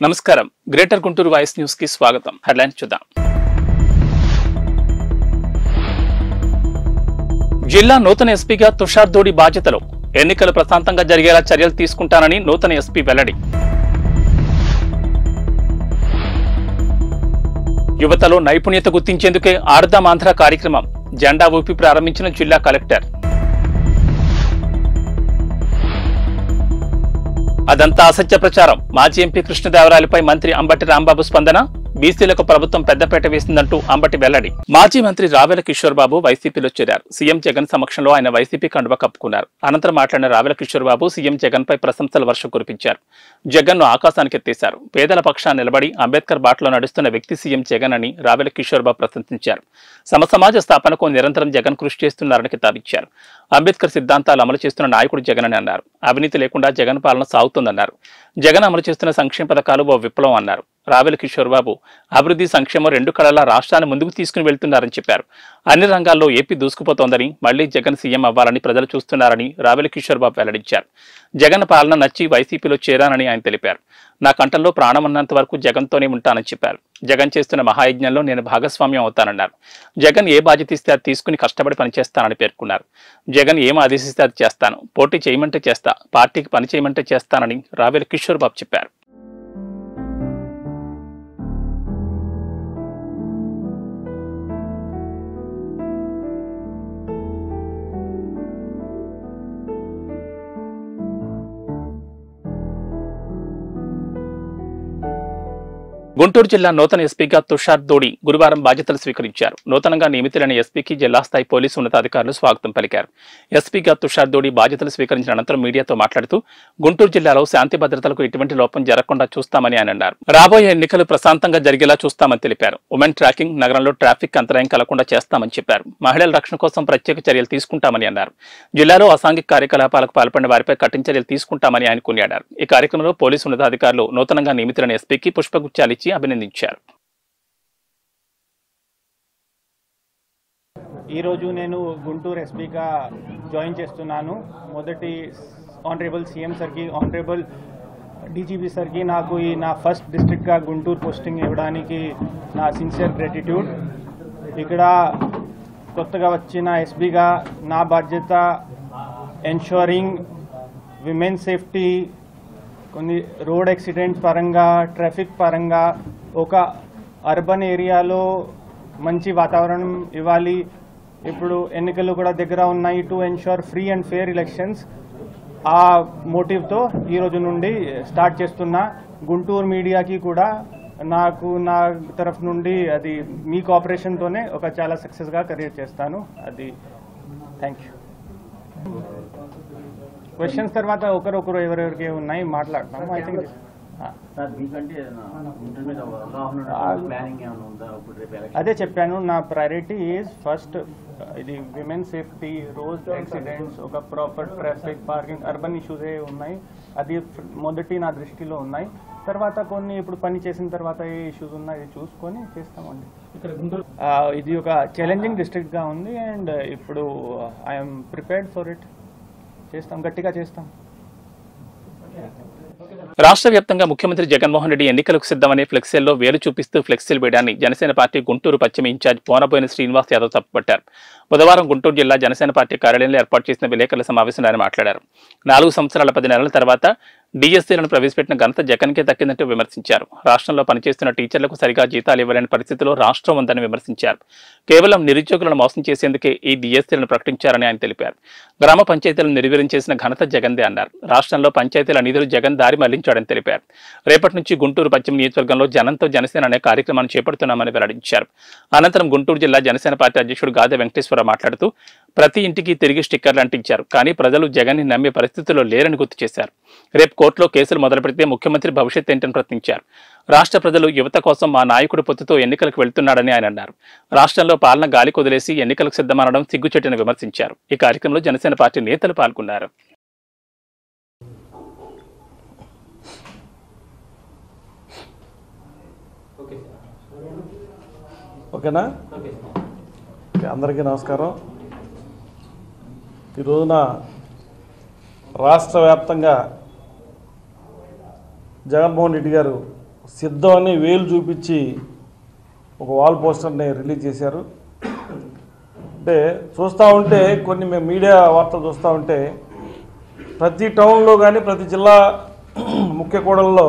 నమస్కారం greater Guntur voice news కి స్వాగతం. హెడ్లైన్స్ చూద్దాం. జిల్లా నూతన ఎస్పీగా తుషార్ దోడి బాధ్యతలు. ఎన్నికలు ప్రశాంతంగా జరిగేలా చర్యలు తీసుకుంటానని నూతన ఎస్పీ వెల్లడి. యువతలో నైపుణ్యత గుర్తించేందుకే ఆడదాం ఆంధ్ర కార్యక్రమం. జెండా ఊపి ప్రారంభించిన జిల్లా కలెక్టర్. అదంతా అసత్య ప్రచారం. మాజీ ఎంపీ కృష్ణదేవరాయలపై మంత్రి అంబటి రాంబాబు స్పందన. బీసీలకు ప్రభుత్వం పెద్దపేట వేసిందంటూ అంబటి వెల్లడి. మాజీ మంత్రి రావెల కిషోర్ బాబు వైసీపీలో చేరారు. సీఎం జగన్ సమక్షంలో ఆయన వైసీపీ కండువా కప్పుకున్నారు. అనంతరం మాట్లాడిన రావెల కిషోర్ బాబు సీఎం జగన్ పై ప్రశంసల వర్షం కురిపించారు. జగన్ ను ఆకాశానికి ఎత్తేశారు. పేదల పక్షాన్ని నిలబడి అంబేద్కర్ బాటలో నడుస్తున్న వ్యక్తి సీఎం జగన్ అని రావెల కిషోర్ బాబు ప్రశంసించారు. సమసమాజ స్థాపనకు నిరంతరం జగన్ కృషి చేస్తున్నారని కితాబిచ్చారు. అంబేద్కర్ సిద్ధాంతాలు అమలు చేస్తున్న నాయకుడు జగన్ అని అన్నారు. అవినీతి లేకుండా జగన్ పాలన సాగుతుందన్నారు. జగన్ అమలు చేస్తున్న సంక్షేమ పథకాలు ఓ విప్లవం అన్నారు. రావెల కిషోర్ బాబు అభివృద్ధి సంక్షేమం రెండు కళలా రాష్ట్రాన్ని ముందుకు తీసుకుని వెళ్తున్నారని చెప్పారు. అన్ని రంగాల్లో ఏపీ దూసుకుపోతోందని, మళ్లీ జగన్ సీఎం అవ్వాలని ప్రజలు చూస్తున్నారని రావెల కిషోర్ బాబు వెల్లడించారు. జగన్ పాలన నచ్చి వైసీపీలో చేరానని ఆయన తెలిపారు. నా కంఠంలో ప్రాణం ఉన్నంత వరకు జగన్తోనే ఉంటానని చెప్పారు. జగన్ చేస్తున్న మహాయజ్ఞంలో నేను భాగస్వామ్యం అవుతానన్నారు. జగన్ ఏ బాధ్యత ఇస్తే అది తీసుకుని కష్టపడి పనిచేస్తానని పేర్కొన్నారు. జగన్ ఏం ఆదేశిస్తే అది చేస్తాను, పోటీ చేయమంటే చేస్తా, పార్టీకి పని చేయమంటే చేస్తానని రావెల కిషోర్ బాబు చెప్పారు. గుంటూరు జిల్లా నూతన ఎస్పీగా తుషార్ దోడి గురువారం బాధ్యతలు స్వీకరించారు. నూతనంగా నియమితులైన ఎస్పీకి జిల్లా స్థాయి పోలీసు ఉన్నతాధికారులు స్వాగతం పలికారు. ఎస్పీగా తుషార్ దోడి బాధ్యతలు స్వీకరించిన అనంతరం మీడియాతో మాట్లాడుతూ గుంటూరు జిల్లాలో శాంతి భద్రతలకు ఎటువంటి లోపం జరగకుండా చూస్తామని ఆయన అన్నారు. రాబోయే ఎన్నికలు ప్రశాంతంగా జరిగేలా చూస్తామని తెలిపారు. ఉమెన్ ట్రాకింగ్, నగరంలో ట్రాఫిక్ అంతరాయం కలగకుండా చేస్తామని చెప్పారు. మహిళల రక్షణ కోసం ప్రత్యేక చర్యలు తీసుకుంటామని అన్నారు. జిల్లాలో అసాంఘిక కార్యకలాపాలకు పాల్పడిన వారిపై కఠిన చర్యలు తీసుకుంటామని ఆయన కొనియాడారు. ఈ కార్యక్రమంలో పోలీసు ఉన్నతాధికారులు నూతనంగా నియమితులైన ఎస్పీకి పుష్పగుచ్చాలిచ్చి అభినందించారు. ఈరోజు నేను గుంటూరు ఎస్పీగా జాయిన్ చేస్తున్నాను. మొదటి ఆనరేబుల్ సీఎం సార్కి, ఆనరేబుల్ డీజీపీ సార్కి నాకు ఈ నా ఫస్ట్ డిస్ట్రిక్ట్గా గుంటూరు పోస్టింగ్ ఇవ్వడానికి నా సిన్సియర్ గ్రాటిట్యూడ్. ఇక్కడ కొత్తగా వచ్చిన ఎస్పీగా నా బాధ్యత ఎన్షూరింగ్ విమెన్ సేఫ్టీ, కొన్ని రోడ్ యాక్సిడెంట్స్ పరంగా, ట్రాఫిక్ పరంగా ఒక అర్బన్ ఏరియాలో మంచి వాతావరణం ఇవ్వాలి. ఇప్పుడు ఎన్నికలు కూడా దగ్గర ఉన్నాయి. To ensure free and fair elections. ఆ మోటివ్తో ఈరోజు నుండి స్టార్ట్ చేస్తున్నా. గుంటూరు మీడియాకి కూడా నాకు నా తరఫు నుండి అది మీ కోఆపరేషన్తోనే ఒక చాలా సక్సెస్గా కెరీర్ చేస్తాను. అది థ్యాంక్ యూ. క్వశ్చన్స్ తర్వాత ఒకరొకరు ఎవరెవరికి ఉన్నాయి మాట్లాడతాము. ఐ థింక్ అదే చెప్పాను. నా ప్రయారిటీ ఈజ్ ఫస్ట్ ఇది విమెన్ సేఫ్టీ, రోడ్ యాక్సిడెంట్స్, ఒక ప్రాపర్ ట్రాఫిక్, పార్కింగ్, అర్బన్ ఇష్యూసే ఉన్నాయి. అది మొదటి నా దృష్టిలో ఉన్నాయి. తర్వాత కొన్ని ఇప్పుడు పని చేసిన తర్వాత ఏ ఇష్యూస్ ఉన్నాయి చూసుకొని చేస్తామండి. ఇది ఒక ఛాలెంజింగ్ డిస్ట్రిక్ట్గా ఉంది అండ్ ఇప్పుడు ఐఎమ్ ప్రిపేర్డ్ ఫర్ ఇట్. చేస్తాం, గట్టిగా చేస్తాం. రాష్ట్ర వ్యాప్తంగా ముఖ్యమంత్రి జగన్మోహన్ రెడ్డి ఎన్నికలకు సిద్ధమనే ఫ్లెక్సీల్లో వేలు చూపిస్తూ ఫ్లెక్సీలు వేయడాన్ని జనసేన పార్టీ గుంటూరు పశ్చిమ ఇన్ఛార్జ్ పోనబోయిన శ్రీనివాస్ యాదవ్ తప్పుపట్టారు. బుధవారం గుంటూరు జిల్లా జనసేన పార్టీ కార్యాలయంలో ఏర్పాటు చేసిన విలేకరుల సమావేశంలో ఆయన మాట్లాడారు. 4 సంవత్సరాల 10 నెలల తర్వాత డిఎస్సీలను ప్రవేశపెట్టిన ఘనత జగన్కే దక్కిందంటూ విమర్శించారు. రాష్ట్రంలో పనిచేస్తున్న టీచర్లకు సరిగా జీతాలు ఇవ్వలేని పరిస్థితిలో రాష్ట్రం ఉందని విమర్శించారు. కేవలం నిరుద్యోగులను మోసం చేసేందుకే ఈ డిఎస్సీలను ప్రకటించారని ఆయన తెలిపారు. గ్రామ పంచాయతీలను నిర్వీర్యం చేసిన ఘనత జగన్దే అన్నారు. రాష్ట్రంలో పంచాయతీల నిధులు జగన్ దారి మళ్లించాడని తెలిపారు. రేపటి నుంచి గుంటూరు పశ్చిమ నియోజకవర్గంలో జనంతో జనసేన అనే కార్యక్రమాన్ని చేపడుతున్నామని వెల్లడించారు. అనంతరం గుంటూరు జిల్లా జనసేన పార్టీ అధ్యక్షుడు గాదె వెంకటేశ్వరరావు మాట్లాడుతూ ప్రతి ఇంటికి తిరిగి స్టిక్కర్లు అంటించారు. కానీ ప్రజలు జగన్ ని నమ్మే పరిస్థితుల్లో లేరని గుర్తు చేశారు. రేపు కోర్టులో కేసులు మొదలు పెడితే ముఖ్యమంత్రి భవిష్యత్ ఏంటని ప్రశ్నించారు. రాష్ట్ర ప్రజలు యువత కోసం మా నాయకుడు పొత్తుతో ఎన్నికలకు వెళ్తున్నాడని ఆయన అన్నారు. రాష్ట్రంలో పాలన గాలి కొదిలేసి ఎన్నికలకు సిద్ధమనడం సిగ్గుచెట్టని విమర్శించారు. ఈ కార్యక్రమంలో జనసేన పార్టీ నేతలు పాల్గొన్నారు. ఓకేనా? అందరికీ నమస్కారం. ఈ రోజున రాష్ట్ర వ్యాప్తంగా జగన్మోహన్ రెడ్డి గారు సిద్ధం అని వేలు చూపించి ఒక వాల్ పోస్టర్ని రిలీజ్ చేశారు. అంటే చూస్తూ ఉంటే కొన్ని మేము మీడియా వార్తలు చూస్తూ ఉంటే ప్రతి టౌన్లో కానీ ప్రతి జిల్లా ముఖ్య కూడల్లో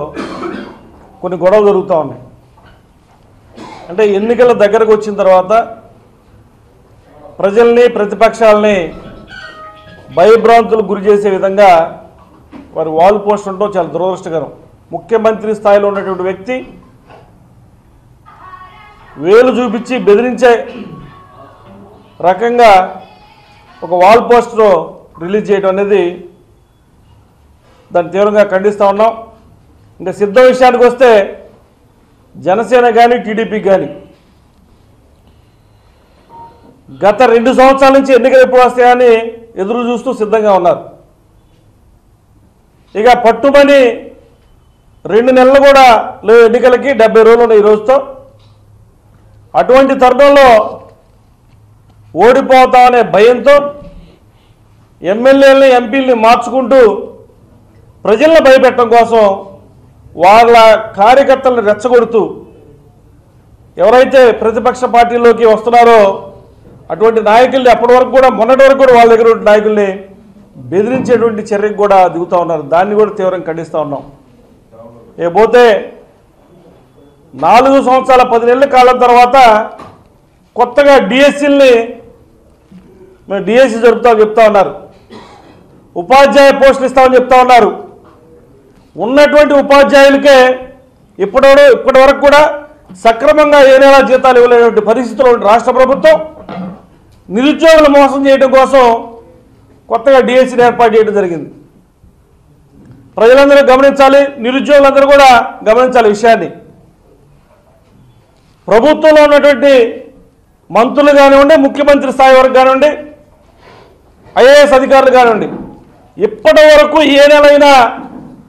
కొన్ని గొడవలు జరుగుతూ ఉన్నాయి. అంటే ఎన్నికల దగ్గరకు వచ్చిన తర్వాత ప్రజల్ని ప్రతిపక్షాలని భయభ్రాంతులకు గురి చేసే విధంగా వారి వాల్ పోస్ట్ ఉండటం చాలా దురదృష్టకరం. ముఖ్యమంత్రి స్థాయిలో ఉన్నటువంటి వ్యక్తి వేలు చూపించి బెదిరించే రకంగా ఒక వాల్ పోస్టర్ రిలీజ్ చేయడం అనేది దాన్ని తీవ్రంగా ఖండిస్తూ ఉన్నాం. ఇంకా సిద్ధ విషయానికి వస్తే జనసేన కానీ టీడీపీ కానీ గత 2 సంవత్సరాల నుంచి ఎన్నికలు ఎప్పుడు వస్తాయని ఎదురు చూస్తూ సిద్ధంగా ఉన్నారు. ఇక పట్టుమని 2 నెలలు కూడా లేవు ఎన్నికలకి, 70 రోజులు ఉన్నాయి ఈ రోజుతో. అటువంటి తరుణంలో ఓడిపోతామనే భయంతో ఎమ్మెల్యేలని ఎంపీలని మార్చుకుంటూ ప్రజలను భయపెట్టడం కోసం వాళ్ళ కార్యకర్తలను రెచ్చగొడుతూ ఎవరైతే ప్రతిపక్ష పార్టీలోకి వస్తున్నారో అటువంటి నాయకుల్ని అప్పటి వరకు కూడా మొన్నటి వరకు కూడా వాళ్ళ దగ్గర నాయకుల్ని బెదిరించేటువంటి చర్యకు కూడా దిగుతూ ఉన్నారు. దాన్ని కూడా తీవ్రంగా ఖండిస్తూ ఉన్నాం. పోతే 4 సంవత్సరాల 10 నెలల కాలం తర్వాత కొత్తగా డిఎస్సీల్ని మేము డిఎస్సీ జరుపుతామని చెప్తా ఉన్నారు. ఉపాధ్యాయ పోస్టులు ఇస్తామని చెప్తా ఉన్నారు. ఉన్నటువంటి ఉపాధ్యాయులకే ఇప్పటి వరకు కూడా సక్రమంగా ఏ నెల జీతాలు ఇవ్వలేనటువంటి పరిస్థితుల్లో రాష్ట్ర ప్రభుత్వం నిరుద్యోగులు మోసం చేయడం కోసం కొత్తగా డిఎస్సీని ఏర్పాటు చేయడం జరిగింది. ప్రజలందరూ గమనించాలి, నిరుద్యోగులందరూ కూడా గమనించాలి విషయాన్ని. ప్రభుత్వంలో ఉన్నటువంటి మంత్రులు కానివ్వండి, ముఖ్యమంత్రి స్థాయి వరకు కానివ్వండి, ఐఏఎస్ అధికారులు కానివ్వండి, ఇప్పటి వరకు ఏ నెలైనా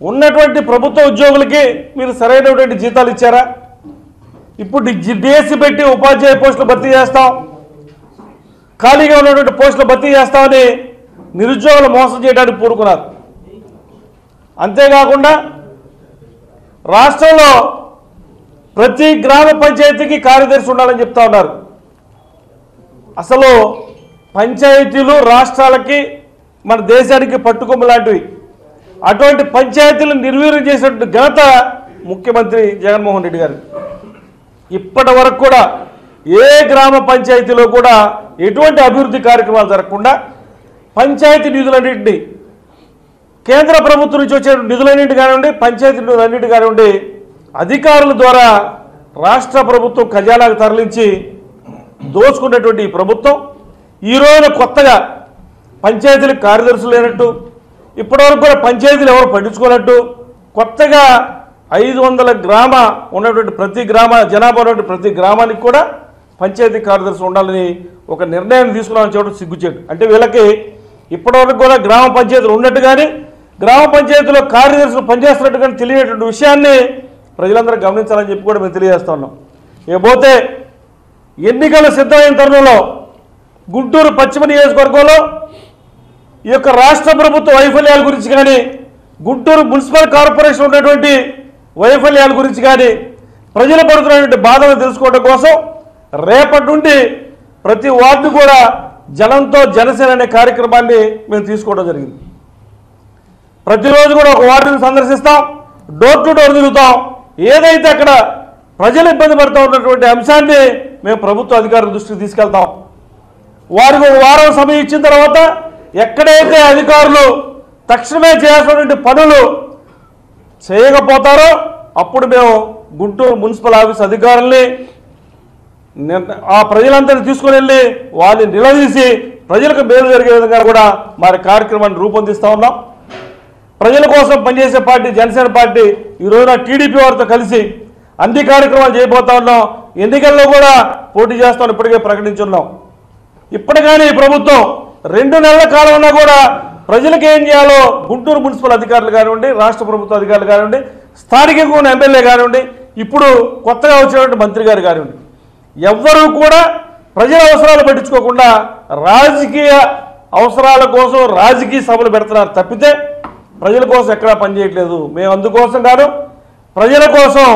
ఉన్నటువంటి ప్రభుత్వ ఉద్యోగులకి మీరు సరైనటువంటి జీతాలు ఇచ్చారా? ఇప్పుడు డిఎస్సీ పెట్టి ఉపాధ్యాయ పోస్టులు భర్తీ చేస్తాం, ఖాళీగా ఉన్నటువంటి పోస్టులు భర్తీ చేస్తామని నిరుద్యోగులు మోసం చేయడానికి పూనుకున్నారు. అంతేకాకుండా రాష్ట్రంలో ప్రతి గ్రామ పంచాయతీకి కార్యదర్శి ఉండాలని చెప్తా ఉన్నారు. అసలు పంచాయతీలు రాష్ట్రాలకి మన దేశానికి పట్టుకొమ్మ లాంటివి. అటువంటి పంచాయతీలను నిర్వీర్యం చేసినటువంటి ఘనత ముఖ్యమంత్రి జగన్మోహన్ రెడ్డి గారు. ఇప్పటి వరకు కూడా ఏ గ్రామ పంచాయతీలో కూడా ఎటువంటి అభివృద్ధి కార్యక్రమాలు జరగకుండా పంచాయతీ నిధులన్నింటినీ కేంద్ర ప్రభుత్వం నుంచి వచ్చే నిధులన్నింటి కానివ్వండి, పంచాయతీ నిధులన్నింటి కానివ్వండి, అధికారుల ద్వారా రాష్ట్ర ప్రభుత్వం ఖజానాకు తరలించి దోచుకున్నటువంటి ఈ ప్రభుత్వం ఈరోజు కొత్తగా పంచాయతీలకు కార్యదర్శులు లేనట్టు, ఇప్పటివరకు కూడా పంచాయతీలు ఎవరు పట్టించుకోనట్టు, కొత్తగా 500 గ్రామ ఉన్నటువంటి ప్రతి గ్రామ జనాభా ఉన్నటువంటి ప్రతి గ్రామానికి కూడా పంచాయతీ కార్యదర్శి ఉండాలని ఒక నిర్ణయం తీసుకున్నామని చెప్పడం సిగ్గుచేటు. అంటే వీళ్ళకి ఇప్పటివరకు కూడా గ్రామ పంచాయతీలు ఉన్నట్టు కానీ గ్రామ పంచాయతీలో కార్యదర్శులు పనిచేస్తున్నట్టు కానీ తెలియనటువంటి విషయాన్ని ప్రజలందరూ గమనించాలని చెప్పి కూడా మేము తెలియజేస్తా ఉన్నాం. ఇకపోతే ఎన్నికలు సిద్ధమైన తరుణంలో గుంటూరు పశ్చిమ నియోజకవర్గంలో ఈ యొక్క రాష్ట్ర ప్రభుత్వ వైఫల్యాల గురించి కానీ, గుంటూరు మున్సిపల్ కార్పొరేషన్ ఉన్నటువంటి వైఫల్యాల గురించి కానీ, ప్రజలు పడుతున్నటువంటి బాధను తెలుసుకోవడం కోసం రేపటి నుండి ప్రతి వార్డు కూడా జనంతో జనసేన అనే కార్యక్రమాన్ని మేము తీసుకోవడం జరిగింది. ప్రతిరోజు కూడా ఒక వార్డును సందర్శిస్తాం, డోర్ టు డోర్ తిరుగుతాం. ఏదైతే అక్కడ ప్రజలు ఇబ్బంది పడుతూ ఉన్నటువంటి అంశాన్ని మేము ప్రభుత్వ అధికారుల దృష్టికి తీసుకెళ్తాం. వారికి ఒక వారం సమయం ఇచ్చిన తర్వాత ఎక్కడైతే అధికారులు తక్షణమే చేయాల్సినటువంటి పనులు చేయకపోతారో అప్పుడు మేము గుంటూరు మున్సిపల్ ఆఫీస్ అధికారుల్ని ఆ ప్రజలందరినీ తీసుకుని వెళ్ళి వాళ్ళని నిలదీసి ప్రజలకు మేలు జరిగే విధంగా కూడా మరి కార్యక్రమాన్ని రూపొందిస్తూ ఉన్నాం. ప్రజల కోసం పనిచేసే పార్టీ జనసేన పార్టీ ఈ రోజున టీడీపీ వారితో కలిసి అన్ని కార్యక్రమాలు చేయబోతా ఉన్నాం. ఎన్నికల్లో కూడా పోటీ చేస్తామని ఇప్పటికే ప్రకటించున్నాం. ఇప్పటికైనా ఈ ప్రభుత్వం 2 నెలల కాలం ఉన్నా కూడా ప్రజలకు ఏం చేయాలో గుంటూరు మున్సిపల్ అధికారులు కానివ్వండి, రాష్ట్ర ప్రభుత్వ అధికారులు కానివ్వండి, స్థానికంగా ఉన్న ఎమ్మెల్యే కానివ్వండి, ఇప్పుడు కొత్తగా వచ్చినటువంటి మంత్రి గారు కానివ్వండి, ఎవ్వరూ కూడా ప్రజల అవసరాలు పట్టించుకోకుండా రాజకీయ అవసరాల కోసం రాజకీయ సభలు పెడుతున్నారు తప్పితే ప్రజల కోసం ఎక్కడా పనిచేయట్లేదు. మేము అందుకోసం కాదు, ప్రజల కోసం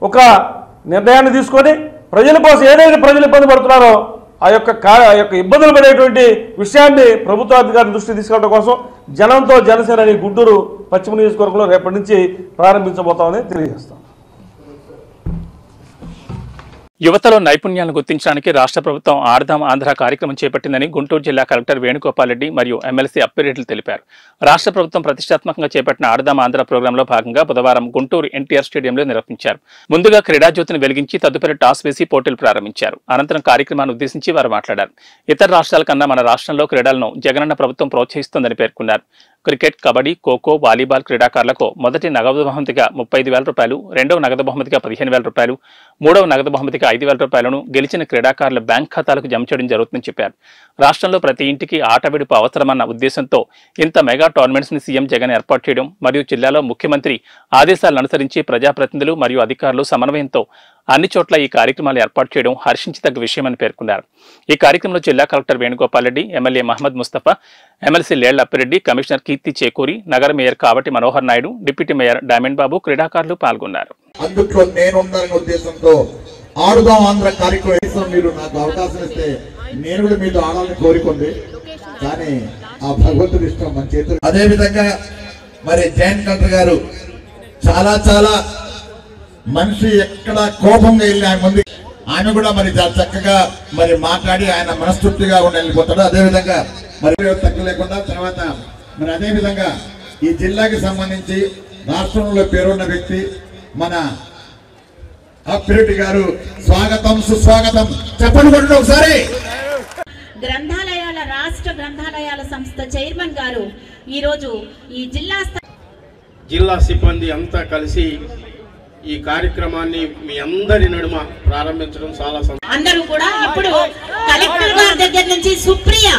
ఒక నిర్ణయాన్ని తీసుకొని ప్రజల కోసం ఏదైతే ప్రజలు ఇబ్బంది పడుతున్నారో ఆ యొక్క ఇబ్బందులు పడేటువంటి విషయాన్ని ప్రభుత్వాధికారుల దృష్టికి తీసుకెళ్ళడం కోసం జనంతో జనసేన అని గుంటూరు పశ్చిమ నియోజకవర్గంలో రేపటి నుంచి ప్రారంభించబోతామని తెలియజేస్తాం. యువతలో నైపుణ్యాలను గుర్తించడానికి రాష్ట్ర ప్రభుత్వం ఆడదాం ఆంధ్ర కార్యక్రమం చేపట్టిందని గుంటూరు జిల్లా కలెక్టర్ వేణుగోపాల్ రెడ్డి మరియు ఎమ్మెల్సీ అప్పిరెడ్డి తెలిపారు. రాష్ట్ర ప్రభుత్వం ప్రతిష్టాత్మకంగా చేపట్టిన ఆడదాం ఆంధ్ర ప్రోగ్రాంలో భాగంగా బుధవారం గుంటూరు ఎన్టీఆర్ స్టేడియంలో నిర్వహించారు. ముందుగా క్రీడాజ్యోతిని వెలిగించి తదుపరి టాస్ వేసి పోటీలు ప్రారంభించారు. అనంతరం కార్యక్రమాన్ని ఉద్దేశించి వారు మాట్లాడారు. ఇతర రాష్ట్రాల కన్నా మన రాష్ట్రంలో క్రీడలను జగనన్న ప్రభుత్వం ప్రోత్సహిస్తోందని పేర్కొన్నారు. క్రికెట్, కబడ్డీ, ఖోఖో, వాలీబాల్ క్రీడాకారులకు మొదటి నగదు బహుమతిగా 35,000 రూపాయలు, రెండవ నగదు బహుమతిగా 15,000 రూపాయలు, మూడవ నగదు బహుమతిగా 5,000 రూపాయలను గెలిచిన క్రీడాకారుల బ్యాంక్ ఖాతాలకు జమ చేయడం జరుగుతుందని చెప్పారు. రాష్ట్రంలో ప్రతి ఇంటికి ఆట విడుపు అవసరమన్న ఉద్దేశంతో ఇంత మెగా టోర్నమెంట్స్ ని సీఎం జగన్ ఏర్పాటు చేయడం మరియు జిల్లాలో ముఖ్యమంత్రి ఆదేశాలను అనుసరించి ప్రజాప్రతినిధులు మరియు అధికారులు సమన్వయంతో అన్ని చోట్ల ఈ కార్యక్రమాలు ఏర్పాటు చేయడం హర్షించదగ్గ విషయమని పేర్కొన్నారు. ఈ కార్యక్రమంలో జిల్లా collector Venugopal Reddy, MLA Mohammed Mustafa, MLC Lella Appireddy, commissioner Keerthi Chekuri, నగర mayor Kavati Manohar Naidu, deputy mayor Diamond Babu, క్రీడాకారులు పాల్గొన్నారు. అందులో నేనున్నారనే ఉద్దేశంతో ఆడుదాం ఆంధ్ర కార్యక్రమం మీరు నాకు అవకాశం ఇస్తే నేను కూడా మీతో ఆడాలని కోరుకుంది. కానీ ఆ భగవంతుడి ఇష్టం మన చేతులు. అదే విధంగా మరి జాయింట్ కలెక్టర్ గారు చాలా చాలా మనిషి ఎక్కడ కోపంగా వెళ్ళి ఆయన ముందు ఆయన కూడా మరి చాలా చక్కగా మరి మాట్లాడి ఆయన మనస్తృప్తిగా ఉండి వెళ్ళిపోతాడు. అదేవిధంగా మరి తక్కువ లేకుండా తర్వాత మరి అదే విధంగా ఈ జిల్లాకి సంబంధించి రాష్ట్రంలో పేరున్న వ్యక్తి మన అప్పిరెడ్డి గారు స్వాగతం సుస్వాగతం చెప్పండి ఒకసారి. గ్రంథాలయాల రాష్ట్ర గ్రంథాలయాల సంస్థ చైర్మన్ గారు ఈరోజు ఈ జిల్లా సిబ్బంది అంతా కలిసి ఈ కార్యక్రమాన్ని మీ అందరి నడుమ ప్రారంభించడం చాలా అందరూ కూడా ఇప్పుడు కలెక్టర్ గారి దగ్గర నుంచి సుప్రియ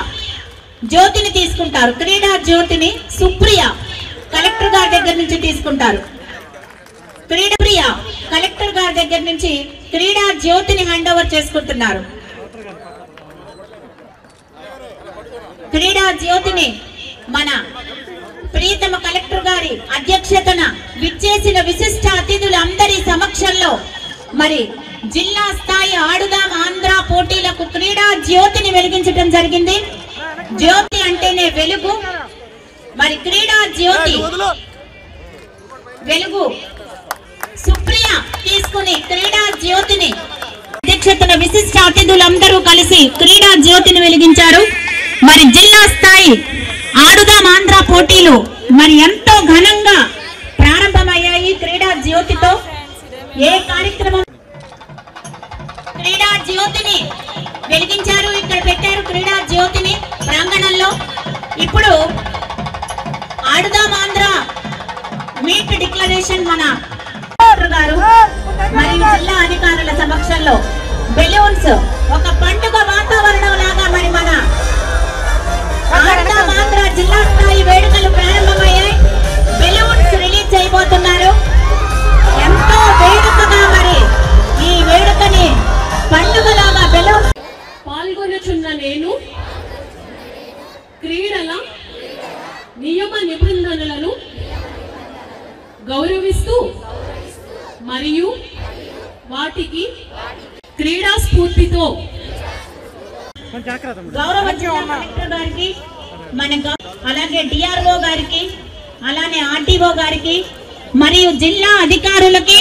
జ్యోతిని తీసుకుంటారు. క్రీడా జ్యోతిని సుప్రియ కలెక్టర్ గారి దగ్గర నుంచి తీసుకుంటారు. క్రీడా కలెక్టర్ గారి దగ్గర నుంచి క్రీడా జ్యోతిని హ్యాండ్ ఓవర్ చేసుకుంటున్నారు. క్రీడా జ్యోతిని మన ప్రియతమ కలెక్టర్ గారి అధ్యక్షతన విచ్చేసిన విశిష్ట అతిథులందరి సమక్షంలో మరి జిల్లా స్థాయి ఆడుదాం ఆంధ్ర పోటీలకు క్రీడా జ్యోతిని వెలిగించడం జరిగింది. జ్యోతి అంటేనే వెలుగు. మరి క్రీడా జ్యోతి వెలుగు సుప్రియ తీసుకుని క్రీడా జ్యోతిని అధ్యక్షతన విశిష్ట అతిథులందరూ కలిసి క్రీడా జ్యోతిని వెలిగించారు. మరి జిల్లా స్థాయి ఆడుదాం ఆంధ్ర పోటీలు మరి ఎంతో ఘనంగా ప్రారంభమయ్యాయి. క్రీడా జ్యోతితో ఏ కార్యక్రమం క్రీడా జ్యోతిని వెలిగించారు, ఇక్కడ పెట్టారు క్రీడా జ్యోతిని ప్రాంగణంలో. ఇప్పుడు ఆడుదాం ఆంధ్ర మీట్ డిక్లరేషన్ మన గారు మరియు జిల్లా అధికారుల సమక్షంలో బెలూన్స్ ఒక పండుగ వాతావరణం లాగా మరి మన ఆడుదాం ఆంధ్ర జిల్లా స్థాయి వేడుకలు ప్రారంభమయ్యాయి. బెలూన్స్ రిలీజ్ అయిపోతున్నారు. ఎంతో వేడుకగా మరి ఈ వేడుకని పండుగలాగా బెలూన్స్ పాల్గొనుచున్న నేను క్రీడల నియమ నిబంధనలను గౌరవిస్తూ మరియు వాటికి క్రీడా స్ఫూర్తితో గౌరవించిన కలెక్టర్ గారికి అలాగే డిఆర్ఓ గారికి అలానే ఆర్టీఓ గారికి మరియు జిల్లా అధికారులకి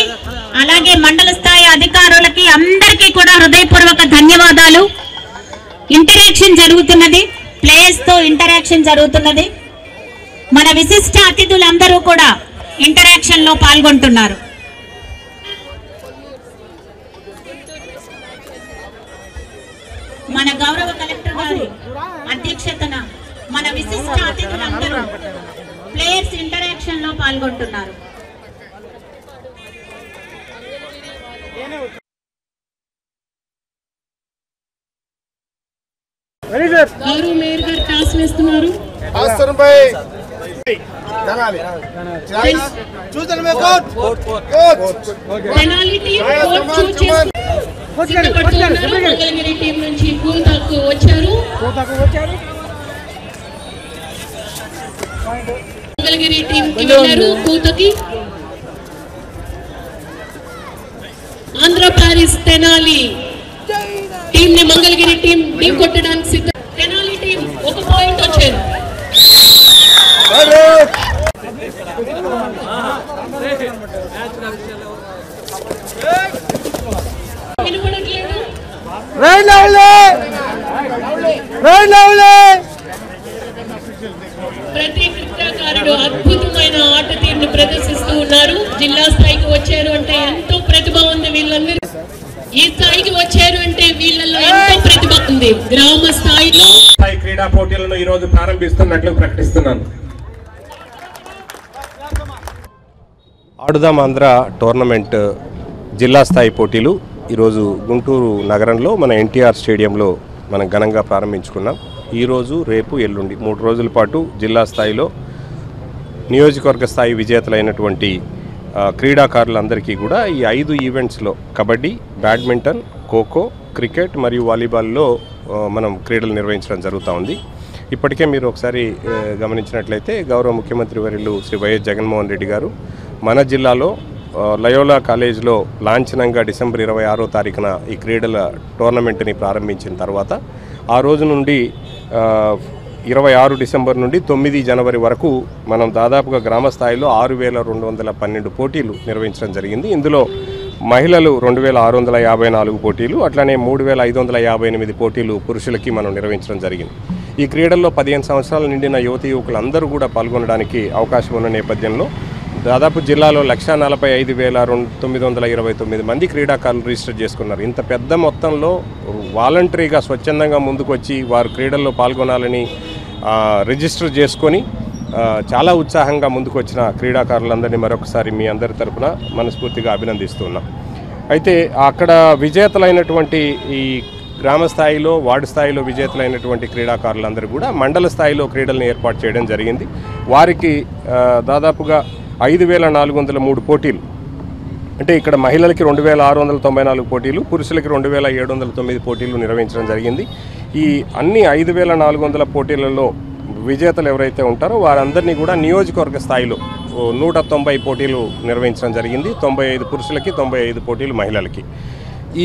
అలాగే మండల స్థాయి అధికారులకి అందరికీ కూడా హృదయపూర్వక ధన్యవాదాలు. ఇంటరాక్షన్ జరుగుతున్నది, ప్లేయర్స్ తో ఇంటరాక్షన్ జరుగుతున్నది. మన విశిష్ట అతిథులందరూ కూడా ఇంటరాక్షన్ లో పాల్గొంటున్నారు. మన గౌరవ కలెక్టర్ గారి అధ్యక్షతన మన విశిష్ట అతిథులందరూ ప్లేయర్స్ ఇంటరాక్షన్ లో పాల్గొంటున్నారు. గౌరవ మేయర్ గారు టాస్ వేస్తున్నారు. పెనాల్టీ కోర్ట్ చూస్ చేసి మంగళగిరి టీం నుంచి కూతకు వచ్చారు. మంగళగిరి టీం కి వెళ్ళారు కూతకి. ఇస్ తెనాలి. టీం ని మంగళగిరి టీం ఢీ కొట్టడానికి సిద్ధం. తెనాలి టీం ఒక పాయింట్ వచ్చారు. వినపడట్లేదు. ప్రతి క్రీడాకారుడు అద్భుతమైన ఆట తీరును ప్రదర్శిస్తూ ఉన్నారు. జిల్లా స్థాయికి వచ్చారు అంటే ఎంతో ప్రతిభ ఉంది వీళ్ళందరూ. ఈ స్థాయికి వచ్చారు అంటే వీళ్ళల్లో ఎంతో ప్రతిభ ఉంది. గ్రామ స్థాయిలో క్రీడా పోటీలను ఈ రోజు ప్రారంభిస్తున్నట్లు ప్రకటిస్తున్నాను. ఆడుదాం ఆంధ్ర టోర్నమెంట్ జిల్లా స్థాయి పోటీలు ఈరోజు గుంటూరు నగరంలో మన ఎన్టీఆర్ స్టేడియంలో మనం ఘనంగా ప్రారంభించుకున్నాం. ఈరోజు రేపు ఎల్లుండి 3 రోజుల పాటు జిల్లా స్థాయిలో నియోజకవర్గ స్థాయి విజేతలైనటువంటి క్రీడాకారులందరికీ కూడా ఈ 5 ఈవెంట్స్లో కబడ్డీ, బ్యాడ్మింటన్, ఖోఖో, క్రికెట్ మరియు వాలీబాల్లో మనం క్రీడలు నిర్వహించడం జరుగుతూ ఉంది. ఇప్పటికే మీరు ఒకసారి గమనించినట్లయితే గౌరవ ముఖ్యమంత్రి వర్యులు శ్రీ వైఎస్ జగన్మోహన్ రెడ్డి గారు మన జిల్లాలో లయోలా కాలేజ్లో లాంఛనంగా డిసెంబర్ 26వ తారీఖున ఈ క్రీడల టోర్నమెంట్ని ప్రారంభించిన తర్వాత ఆ రోజు నుండి 26 డిసెంబర్ నుండి 9 జనవరి వరకు మనం దాదాపుగా గ్రామ స్థాయిలో 6212 పోటీలు నిర్వహించడం జరిగింది. ఇందులో మహిళలు 2654 పోటీలు, అట్లానే 3558 పోటీలు పురుషులకి మనం నిర్వహించడం జరిగింది. ఈ క్రీడల్లో 15 సంవత్సరాల నిండిన యువతి యువకులందరూ కూడా పాల్గొనడానికి అవకాశం ఉన్న నేపథ్యంలో దాదాపు జిల్లాలో 1,45,929 మంది క్రీడాకారులు రిజిస్టర్ చేసుకున్నారు. ఇంత పెద్ద మొత్తంలో వాలంటరీగా స్వచ్ఛందంగా ముందుకు వచ్చి వారు క్రీడల్లో పాల్గొనాలని రిజిస్టర్ చేసుకొని చాలా ఉత్సాహంగా ముందుకు వచ్చిన క్రీడాకారులందరినీ మరొకసారి మీ అందరి తరపున మనస్ఫూర్తిగా అభినందిస్తున్నాం. అయితే అక్కడ విజేతలైనటువంటి ఈ గ్రామ స్థాయిలో, వార్డు స్థాయిలో విజేతలైనటువంటి క్రీడాకారులందరూ కూడా మండల స్థాయిలో క్రీడలను ఏర్పాటు చేయడం జరిగింది. వారికి దాదాపుగా 5,403 పోటీలు, అంటే ఇక్కడ మహిళలకి 2,694 పోటీలు, పురుషులకి 2,709 పోటీలు నిర్వహించడం జరిగింది. ఈ అన్ని 5,400 పోటీలలో విజేతలు ఎవరైతే ఉంటారో వారందరినీ కూడా నియోజకవర్గ స్థాయిలో 190 పోటీలు నిర్వహించడం జరిగింది. 95 పురుషులకి, 95 పోటీలు మహిళలకి.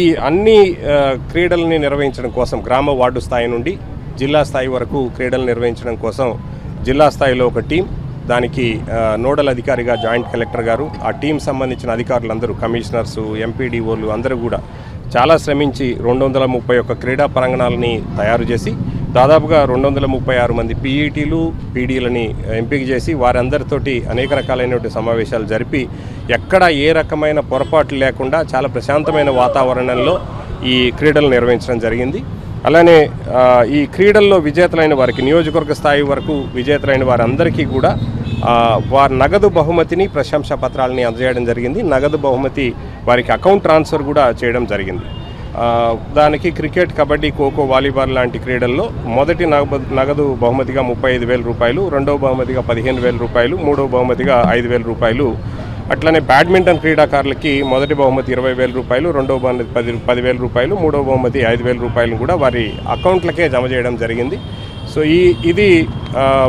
ఈ అన్ని క్రీడల్ని నిర్వహించడం కోసం గ్రామ వార్డు స్థాయి నుండి జిల్లా స్థాయి వరకు క్రీడలు నిర్వహించడం కోసం జిల్లా స్థాయిలో ఒక టీం, దానికి నోడల్ అధికారిగా జాయింట్ కలెక్టర్ గారు, ఆ టీం సంబంధించిన అధికారులందరూ, కమిషనర్సు, ఎంపీడీఓలు అందరూ కూడా చాలా శ్రమించి 231 క్రీడా ప్రాంగణాలని తయారు చేసి దాదాపుగా 236 మంది పీఈటీలు, పీడీలని ఎంపిక చేసి వారందరితోటి అనేక రకాలైనటువంటి సమావేశాలు జరిపి ఎక్కడ ఏ రకమైన పొరపాట్లు లేకుండా చాలా ప్రశాంతమైన వాతావరణంలో ఈ క్రీడలు నిర్వహించడం జరిగింది. అలానే ఈ క్రీడల్లో విజేతలైన వారికి, నియోజకవర్గ స్థాయి వరకు విజేతలైన వారందరికీ కూడా వారి నగదు బహుమతిని, ప్రశంసా పత్రాలని అందజేయడం జరిగింది. నగదు బహుమతి వారికి అకౌంట్ ట్రాన్స్ఫర్ కూడా చేయడం జరిగింది. దానికి క్రికెట్, కబడ్డీ, ఖోఖో, వాలీబాల్ లాంటి క్రీడల్లో మొదటి నగదు బహుమతిగా 35,000 రూపాయలు, రెండవ బహుమతిగా 15,000 రూపాయలు, మూడవ బహుమతిగా 5,000 రూపాయలు. అట్లనే బ్యాడ్మింటన్ క్రీడాకారులకి మొదటి బహుమతి 20,000 రూపాయలు, రెండవ బహుమతి 10,000 రూపాయలు, మూడవ బహుమతి 5,000 రూపాయలను కూడా వారి అకౌంట్లకే జమ చేయడం జరిగింది. సో ఇది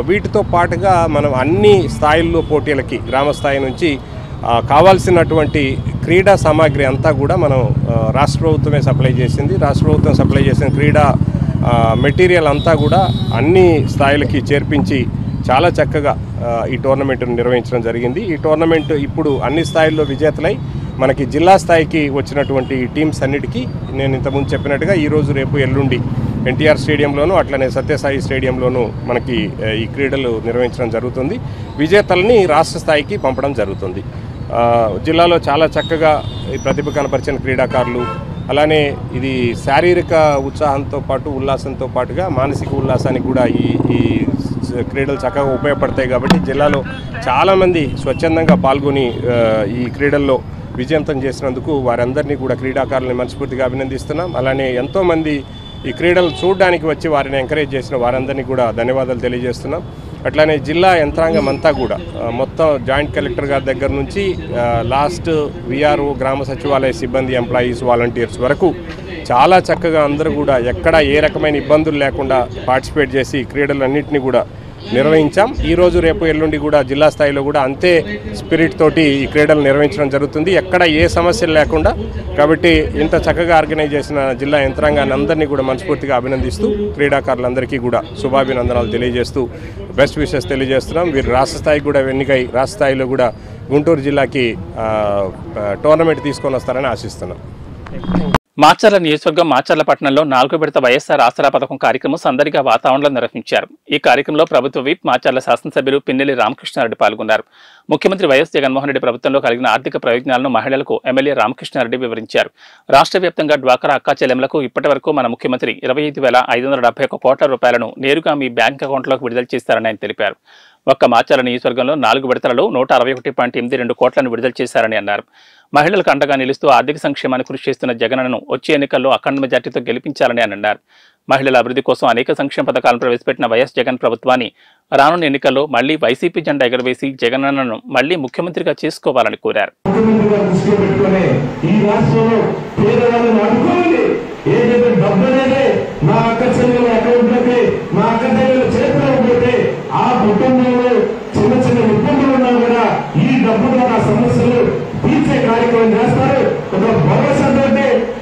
వీటితో పాటుగా మనం అన్ని స్థాయిల్లో పోటీలకి గ్రామ స్థాయి నుంచి కావాల్సినటువంటి క్రీడా సామాగ్రి అంతా కూడా మనం రాష్ట్ర ప్రభుత్వమే సప్లై చేసింది. రాష్ట్ర ప్రభుత్వం సప్లై చేసిన క్రీడా మెటీరియల్ అంతా కూడా అన్ని స్థాయిలకి చేర్పించి చాలా చక్కగా ఈ టోర్నమెంట్ను నిర్వహించడం జరిగింది. ఈ టోర్నమెంట్ ఇప్పుడు అన్ని స్థాయిల్లో విజేతలై మనకి జిల్లా స్థాయికి వచ్చినటువంటి టీమ్స్ అన్నిటికీ నేను ఇంతకుముందు చెప్పినట్టుగా ఈరోజు, రేపు, ఎల్లుండి ఎన్టీఆర్ స్టేడియంలోనూ అట్లనే సత్యసాయి స్టేడియంలోనూ మనకి ఈ క్రీడలు నిర్వహించడం జరుగుతుంది. విజేతలని రాష్ట్ర స్థాయికి పంపడం జరుగుతుంది. జిల్లాలో చాలా చక్కగా ఈ ప్రతిభ కనపరిచిన క్రీడాకారులు, అలానే ఇది శారీరక ఉత్సాహంతో పాటు ఉల్లాసంతో పాటుగా మానసిక ఉల్లాసానికి కూడా ఈ క్రీడలు చక్కగా ఉపయోగపడతాయి. కాబట్టి జిల్లాలో చాలామంది స్వచ్ఛందంగా పాల్గొని ఈ క్రీడల్లో విజయవంతం చేసినందుకు వారందరినీ కూడా క్రీడాకారులను మనస్ఫూర్తిగా అభినందిస్తున్నాం. అలానే ఎంతోమంది ఈ క్రీడలు చూడడానికి వచ్చి వారిని ఎంకరేజ్ చేసిన వారందరినీ కూడా ధన్యవాదాలు తెలియజేస్తున్నాం. అట్లానే జిల్లా యంత్రాంగం అంతా కూడా మొత్తం జాయింట్ కలెక్టర్ గారి దగ్గర నుంచి లాస్ట్ విఆర్ఓ, గ్రామ సచివాలయ సిబ్బంది, ఎంప్లాయీస్, వాలంటీర్స్ వరకు చాలా చక్కగా అందరూ కూడా ఎక్కడ ఏ రకమైన ఇబ్బందులు లేకుండా పార్టిసిపేట్ చేసి క్రీడలన్నింటినీ కూడా నిర్వహించాం. ఈరోజు రేపు ఎల్లుండి కూడా జిల్లా స్థాయిలో కూడా అంతే స్పిరిట్ తోటి ఈ క్రీడలు నిర్వహించడం జరుగుతుంది, ఎక్కడ ఏ సమస్యలు లేకుండా. కాబట్టి ఇంత చక్కగా ఆర్గనైజ్ చేసిన జిల్లా యంత్రాంగాన్ని అందరినీ కూడా మనస్ఫూర్తిగా అభినందిస్తూ క్రీడాకారులందరికీ కూడా శుభాభినందనాలు తెలియజేస్తూ బెస్ట్ విషెస్ తెలియజేస్తున్నాం. వీరు రాష్ట్ర స్థాయికి కూడా ఎన్నికై రాష్ట్ర స్థాయిలో కూడా గుంటూరు జిల్లాకి టోర్నమెంట్ తీసుకొని వస్తారని ఆశిస్తున్నాం. మాచర్ల నియోజకవర్గం మాచర్ల పట్టణంలో 4వ విడత వైఎస్ఆర్ ఆసరా పథకం కార్యక్రమం సందడిగా వాతావరణంలో నిర్వహించారు. ఈ కార్యక్రమంలో ప్రభుత్వ విప్ మాచర్ల శాసనసభ్యులు పిన్నెల్లి రామకృష్ణారెడ్డి పాల్గొన్నారు. ముఖ్యమంత్రి వైఎస్ జగన్మోహన్ రెడ్డి ప్రభుత్వంలో కలిగిన ఆర్థిక ప్రయోజనాలను మహిళలకు ఎమ్మెల్యే రామకృష్ణారెడ్డి వివరించారు. రాష్ట్ర వ్యాప్తంగా డ్వాక్రా అక్కా చెల్లెమ్మలకు ఇప్పటి వరకు మన ముఖ్యమంత్రి 25,571 కోట్ల రూపాయలను నేరుగా మీ బ్యాంక్ అకౌంట్లోకి విడుదల చేస్తారని ఆయన తెలిపారు. ఒక్క మాచర్ల నియోజకవర్గంలో 4 విడతలలో 161.82 కోట్లను విడుదల చేశారని అన్నారు. మహిళలకు అండగా నిలుస్తూ ఆర్థిక సంక్షేమాన్ని కృషి చేస్తున్న జగనన్నను వచ్చే ఎన్నికల్లో అఖండ మెజార్టీతో గెలిపించాలని అన్నారు. మహిళల అభివృద్ధి కోసం అనేక సంక్షేమ పథకాలను ప్రవేశపెట్టిన వైఎస్ జగన్ ప్రభుత్వాన్ని రానున్న ఎన్నికల్లో మళ్లీ వైసీపీ జెండా ఎగరవేసి జగనన్నను మళ్లీ ముఖ్యమంత్రిగా చేసుకోవాలని కోరారు. తీర్చే కార్యక్రమం చేస్తారు. ఒక భరోసాతో,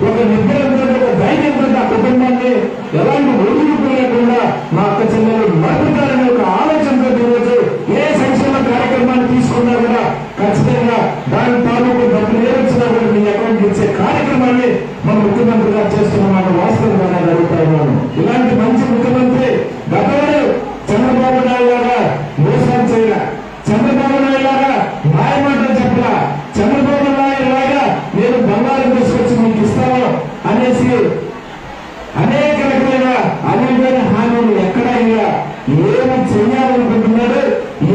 ఒక నిబ్బరంతో, ఒక ధైర్యంతో ఆ కుటుంబాన్ని ఎలాంటి ఒడిదుడుకు లేకుండా మా అక్క చెల్లెలు నడుపుతారనే ఒక ఆలోచనతో ఈరోజు ఏ సంక్షేమ కార్యక్రమాన్ని తీసుకున్నా కూడా ఖచ్చితంగా దాని తాలూకు డబ్బులు ఏదొచ్చినా కూడా మీ అకౌంట్ ఇచ్చే కార్యక్రమాన్ని మన ముఖ్యమంత్రి గారు చేస్తున్నమాట వాస్తవంగా జరుగుతా ఉన్నాను. ఇలాంటి మంచి ముఖ్యమంత్రి గతంలో చంద్రబాబు నాయుడు లాగా మోసాలు చేయలే, చంద్రబాబు నాయుడు లాగా మాయమాటలు చెప్పలా, చంద్రబాబు నాయుడు లాగా నేను బంగారం తీసుకొచ్చి మీకు ఇస్తాను అనేసి అనేక రకమైన అనిమైన హామీలు ఎక్కడైనా ఏమి చెయ్యాలనుకుంటున్నాడు,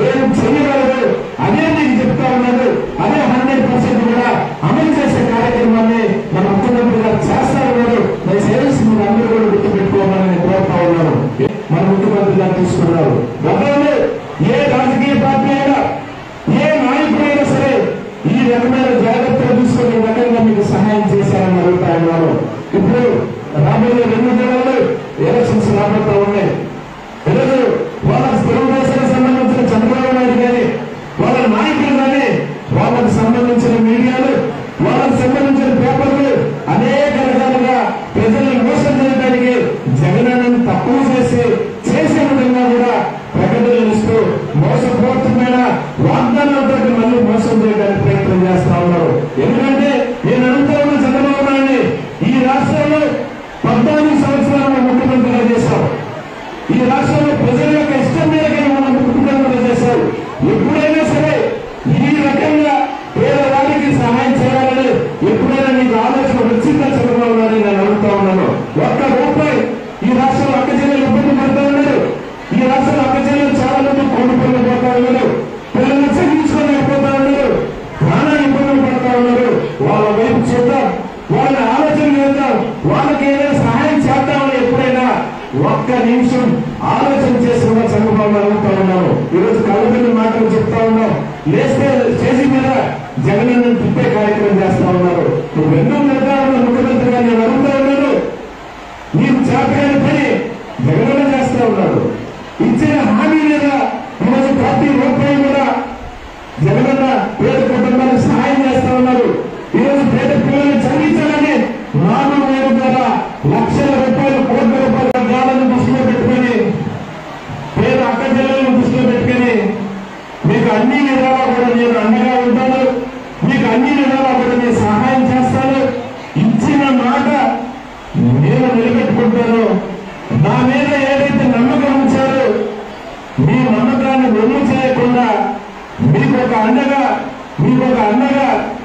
ఏమి చెయ్యగలరు అదే నీకు చెప్తా ఉన్నాడు. అదే 100% కూడా అమలు చేసే కార్యక్రమాన్ని మన ముఖ్యమంత్రి గారు చేస్తా ఉన్నారు. దయచేసి మీరు అందరూ కూడా గుర్తుపెట్టుకోవాలని నేను కోరుతా ఉన్నాను. మన ముఖ్యమంత్రి గారు తీసుకున్నారు. గతంలో ఏ రాజకీయ పార్టీ అయినా, ఏ నాయకుడైనా సరే ఈ రకమైన జాగ్రత్తలు తీసుకుని ఈ రకంగా మీకు సహాయం చేశారని అడుగుతా ఉన్నారు. ఇప్పుడు రాబోయే 2 నెలలు ఎలక్షన్స్ రాబోతా ఉన్నాయి. ఈరోజు వాళ్ళ తెలుగుదేశానికి సంబంధించిన చంద్రబాబు నాయుడు కానీ, వాళ్ళ నాయకులు కానీ, వాళ్ళకు సంబంధించిన మీడియాలు, వాళ్ళకు సంబంధించిన పేపర్లు అనేక రకాలుగా ప్రజల్ని మోసం చేయడానికి జగనన్నను తక్కువ చేసే విధంగా కూడా ప్రకటనలు ఇస్తూ మోసపూరితమైన వాగ్దానాలతో మళ్ళీ మోసం చేయడానికి ప్రయత్నం చేస్తా ఉన్నారు. ఎందుకంటే నేను అడుగుతా ఉన్న చంద్రబాబు నాయుడిని ఈ రాష్ట్రంలో 14 సంవత్సరాలు ముఖ్యమంత్రిగా చేశారు. ఈ రాష్ట్రంలో ప్రజల యొక్క ఇష్టం మేరకే మనం ముఖ్యమంత్రిగా చేశారు. ఎప్పుడైనా సరే ఈ రకంగా పేదవారికి సహాయం చేయాలని ఎప్పుడైనా నీకు ఆలోచన వచ్చిందా చంద్రబాబు నాయుడు నేను అడుగుతా ఉన్నాను. ఒక్క రూపాయి ఈ రాష్ట్రంలో అక్క చెల్లెలు ఇబ్బంది పడతా ఉన్నారు. ఈ రాష్ట్రంలో అక్క చెల్లెలు చాలా మంది కోడిపల్లి పోతా ఉన్నారు, పిల్లలు చదివించుకోలేకపోతా ఉన్నారు, ప్రాణాలు ఇబ్బందులు పడతా ఉన్నారు. వాళ్ళ వైపు చూద్దాం, వాళ్ళ ఆలోచన చేద్దాం, వాళ్ళకి ఏదైనా సహాయం చేద్దామని ఎప్పుడైనా ఒక్క నిమిషం ఆలోచన చేస్తున్నా చంద్రబాబు అడుగుతా ఉన్నాను. ఈరోజు కళ్ళబిల్లి మాటలు చెప్తా ఉన్నాం, లేస్తే స్టేజీ మీద జగనన్నను తిప్పే కార్యక్రమం చేస్తా ఉన్నారు. నువ్వు ఎన్నో నిర్ధారణ ముఖ్యమంత్రిగా నేను అడుగుతా ఉన్నాను. నీకు చేతగాని పని జగనన్న చేస్తా ఉన్నాడు. ఇచ్చిన హామీ మీద ఈరోజు ప్రతి రూపాయి కూడా జగనన్న పేద కుటుంబానికి సహాయం చేస్తా ఉన్నారు. ఈరోజు పేద పిల్లల్ని చదివించాలని 4,000 లక్షల రూపాయలు, కోట్ల రూపాయల గాలను దృష్టిలో పెట్టుకొని, పేద అక్క చెల్లెలను దృష్టిలో పెట్టుకొని మీకు అన్ని విధాలా కూడా నేను అండగా ఉంటాను, మీకు అన్ని విధాలా కూడా నేను సహాయం చేస్తాను. ఇచ్చిన మాట నేను నిలబెట్టుకుంటాను. నా మీద ఏదైతే నమ్మకం ఉంచారో మీ నమ్మకాన్ని వెన్ను చేయకుండా మీకు ఒక అన్నగా,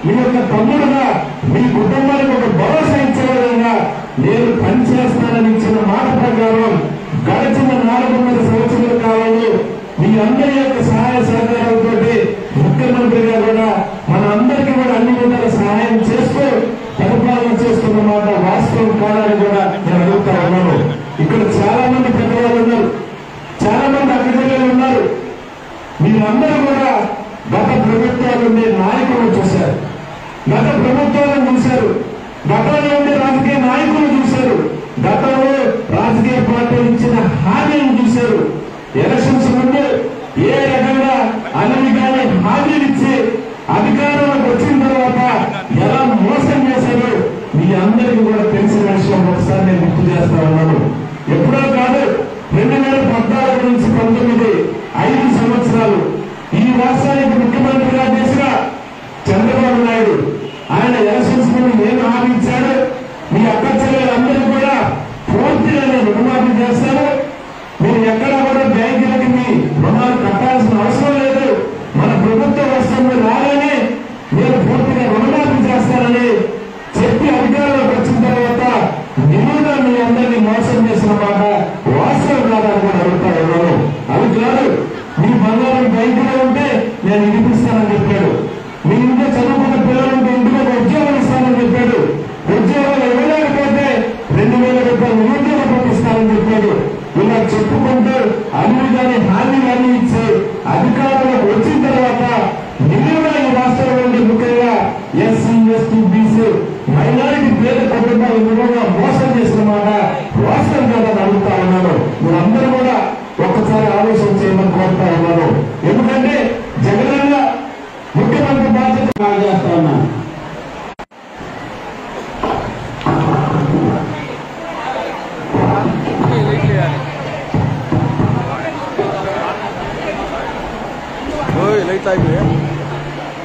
మీ యొక్క తమ్ముడుగా, మీ కుటుంబానికి ఒక భరోసా ఇచ్చే విధంగా నేను పనిచేస్తానని ఇచ్చిన మాట ప్రకారం గడిచిన 4.5 సంవత్సరాల కాలంలో మీ అందరి యొక్క సహాయ సహకారాలతో ముఖ్యమంత్రిగా కూడా మన అందరికీ కూడా అన్ని విధాల సహాయం చేస్తూ పరిపాలన చేస్తున్నమాట వాస్తవం కాదని కూడా నేను అడుగుతా ఉన్నాను. ఇక్కడ చాలా మంది పెద్దవాళ్ళు ఉన్నారు, చాలా మంది అధికారులు ఉన్నారు. మీరందరూ కూడా గత ప్రభుత్వాలు ఉండే నాయకులను చూశారు, గత ప్రభుత్వాలను చూశారు, గతంలో ఉండే రాజకీయ నాయకులు చూశారు, గతంలో రాజకీయ పార్టీలు ఇచ్చిన హామీలను చూశారు. ఎలక్షన్స్ ముందే ఏ రకంగా అనధికారి హామీలు ఇచ్చి అధికారంలోకి వచ్చిన తర్వాత ఎలా మోసం చేశారు మీ అందరికీ కూడా తెలిసిన విషయం ఒకసారి నేను గుర్తు చేస్తా ఉన్నాను. ఎప్పుడో కాదు 2014 నుంచి 19 5 సంవత్సరాలు ఈ రాష్ట్రానికి ముఖ్యమంత్రిగా చేసిన చంద్రబాబు నాయుడు ఆయన ఎలక్షన్స్ ముందు ఏం హామీ ఇచ్చాడు, మీ అక్క చెల్లెలందరూ కూడా పూర్తిగా నేను రుణమాఫీ చేస్తాను, మీరు ఎక్కడా కూడా బ్యాంకులకి మీ రుణాలు కట్టాల్సిన అవసరం లేదు, మన ప్రభుత్వ వస్తువులు రాగానే నేను పూర్తిగా రుణమాఫీ చేస్తానని చెప్పి అధికారంలోకి వచ్చిన తర్వాత నిలువుగా మీ అందరినీ మోసం చేసిన మాట వాస్తవం కాదని కూడా అడుగుతా ఉన్నాను. అది కాదు, మీ బంగారం బ్యాంకులో ఉంటే నేను ఇడిపిస్తానని చెప్పాడు, మీ ఇంట్లో చదువుకున్న పిల్లలుంటే ఇంటిలో ఉద్యోగం ఇస్తానని చెప్పాడు, ఉద్యోగాలు ఇవ్వలేకపోతే 2000 రూపాయలు నిరుద్యోగం పంపిస్తానని చెప్పాడు. ఇలా చెప్పుకుంటూ అన్ని హామీలన్నీ ఇచ్చి అధికారంలోకి వచ్చిన తర్వాత నిలువుగా ఈ రాష్ట్రంలో ఉండే ముఖ్యంగా ఎస్సీ ఎస్టీ బీసీ మైనారిటీ పేద కుటుంబాలు నిలువుగా మోసం చేసిన మాట వాస్తవం కాదని అడుగుతా ఉన్నాను. మీరందరూ కూడా ఒక్కసారి ఆలోచన చేయమని కోరుతా ఉన్నాను. ఎందుకంటే జగనన్న ముఖ్యమంత్రి బాధ్యత చేస్తా ఉన్నాను.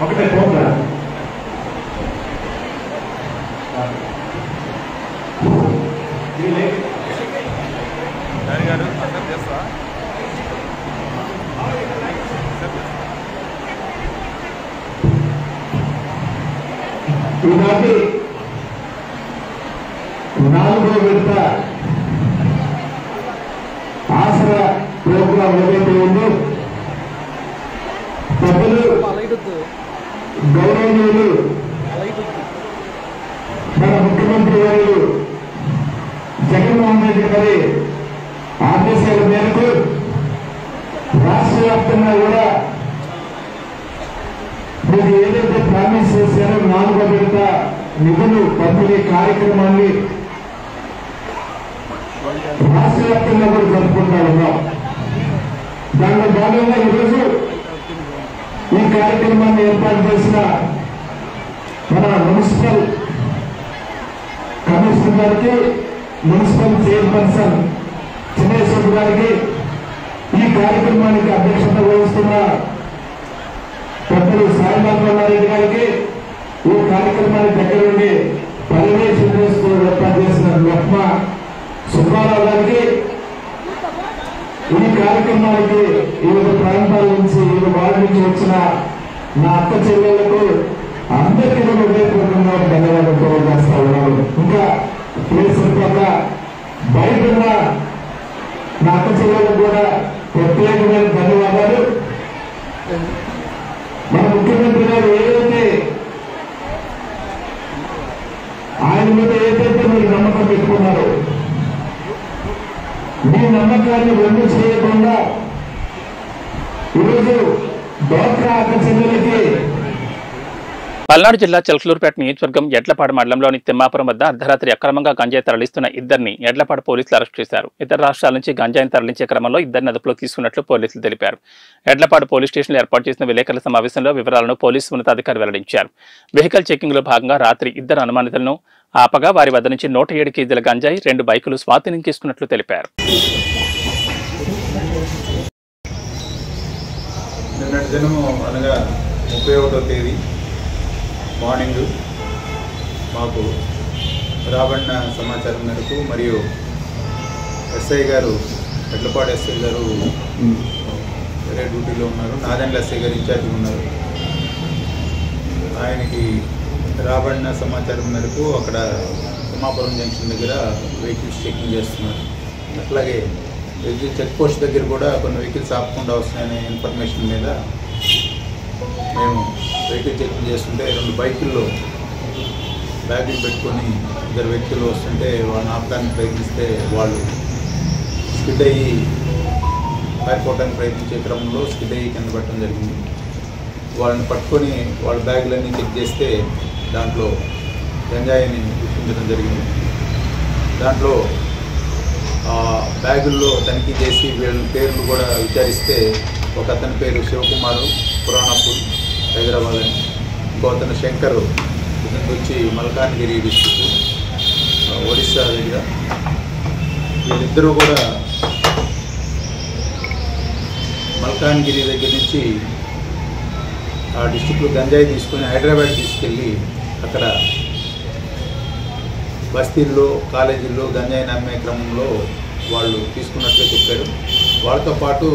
ఒకటే పోతా ఈనాటి 4వ విడత ఆసరా ప్రోగ్రాం ఏదైతే ఉందో పెద్దలు గౌరవనీయులు మన ముఖ్యమంత్రి గారు జగన్మోహన్ రెడ్డి గారి ఆదేశాల మేరకు రాష్ట్ర వ్యాప్తంగా కూడా మీరు ఏదైతే ప్రామిస్ చేశారో 4వ విడత నిధులు పంపిణీ కార్యక్రమాన్ని రాష్ట్ర వ్యాప్తంగా కూడా జరుపుకుంటా ఉన్నాం. దానిలో భాగంగా ఈరోజు ఈ కార్యక్రమాన్ని ఏర్పాటు చేసిన మన మున్సిపల్ కమిషనర్ గారికి, మున్సిపల్ చైర్పర్సన్ చిన్నేశ్వర్ గారికి, ఈ కార్యక్రమానికి అధ్యక్షత వహిస్తున్న పెద్దలు సాయిబాబారెడ్డి గారికి, ఈ కార్యక్రమానికి దగ్గర నుండి పర్యవేక్షణ చేస్తూ ఏర్పాటు చేసిన లక్ష్మ సుబ్బారావు గారికి, ఈ కార్యక్రమానికి వివిధ ప్రాంతాల నుంచి వివిధ వార్డు నుంచి వచ్చిన నా అక్క చెల్లెళ్లకు అందరికీ కూడా హృదయపూర్వకంగా ధన్యవాదాలు తెలియజేస్తా ఉన్నాను. ఇంకా సరిపోక బయట ఉన్న నా అక్క చెల్లెలకు కూడా ప్రత్యేకమైన ధన్యవాదాలు. మన ముఖ్యమంత్రి గారు ఏదైతే ఆయన మీద ఏదైతే మీరు నమ్మకం పెట్టుకున్నారో మీ నమ్మకాన్ని వృద్ధి చేయకుండా ఈరోజు డ్వాక్రా అక్క చెల్లెలకి పల్నాడు జిల్లా చిలకలూరుపేట నియోజకవర్గం ఎడ్లపాడు మండలంలోని తిమ్మాపురం వద్ద అర్ధరాత్రి అక్రమంగా గంజాయి తరలిస్తున్న ఇద్దరిని ఎడ్లపాడు పోలీసులు అరెస్ట్ చేశారు. ఇతర రాష్ట్రాల నుంచి గంజాయిని తరలించే క్రమంలో ఇద్దరిని అదుపులోకి తీసుకున్నట్లు పోలీసులు తెలిపారు. ఎడ్లపాడు పోలీస్ స్టేషన్లో ఏర్పాటు చేసిన విలేకరుల సమావేశంలో వివరాలను పోలీసు ఉన్నతాధికారి వెల్లడించారు. వెహికల్ చెకింగ్ లో భాగంగా రాత్రి ఇద్దరు అనుమానితులను ఆపగా వారి వద్ద నుంచి 107 కేజీల గంజాయి 2 బైకులు స్వాధీనం చేసుకున్నట్లు తెలిపారు. నిన్నటి దినము అనగా 31వ తేదీ మార్నింగ్ మాకు రాబడిన సమాచారం మేరకు మరియు ఎస్ఐ గారు ఎడ్లపాడు ఎస్ఐ గారు వేరే డ్యూటీలో ఉన్నారు, నాదెండ్ల ఎస్ఐ గారు ఇన్ఛార్జ్గా ఉన్నారు. ఆయనకి రాబడిన సమాచారం మేరకు అక్కడ తిమ్మాపురం జంక్షన్ దగ్గర వెహికల్స్ చెకింగ్ చేస్తున్నారు. అట్లాగే చెక్ పోస్ట్ దగ్గర కూడా కొన్ని వెహికల్స్ ఆపకుండా వస్తున్నాయనే ఇన్ఫర్మేషన్ మీద మేము వెహికల్ చెకింగ్ చేస్తుంటే 2 బైకుల్లో బ్యాగులు పెట్టుకొని 2 వ్యక్తులు వస్తుంటే వాళ్ళని ఆపడానికి ప్రయత్నిస్తే వాళ్ళు స్కిడ్ అయ్యి పారిపోవడానికి ప్రయత్నించే క్రమంలో స్కిడ్ అయ్యి కింద పెట్టడం జరిగింది. వాళ్ళని పట్టుకొని వాళ్ళ బ్యాగులన్నీ చెక్ చేస్తే దాంట్లో గంజాయిని గుర్తించడం జరిగింది. దాంట్లో బ్యాగుల్లో తనిఖీ చేసి వీళ్ళ పేర్లు కూడా విచారిస్తే ఒక అతని పేరు శివకుమారు, పురాణపూర్, హైదరాబాద్ అని. ఇంకో అతను శంకరు, ఇతను వచ్చి మల్కాన్గిరి డిస్ట్రిక్ట్, ఒడిస్సా దగ్గర. వీళ్ళిద్దరూ కూడా మల్కాన్గిరి దగ్గర నుంచి ఆ డిస్ట్రిక్ట్లో గంజాయి తీసుకొని హైదరాబాద్ తీసుకెళ్ళి అక్కడ బస్తీల్లో, కాలేజీల్లో గంజాయి నమ్మే క్రమంలో వాళ్ళు తీసుకున్నట్లే చెప్పారు. వాళ్ళతో పాటు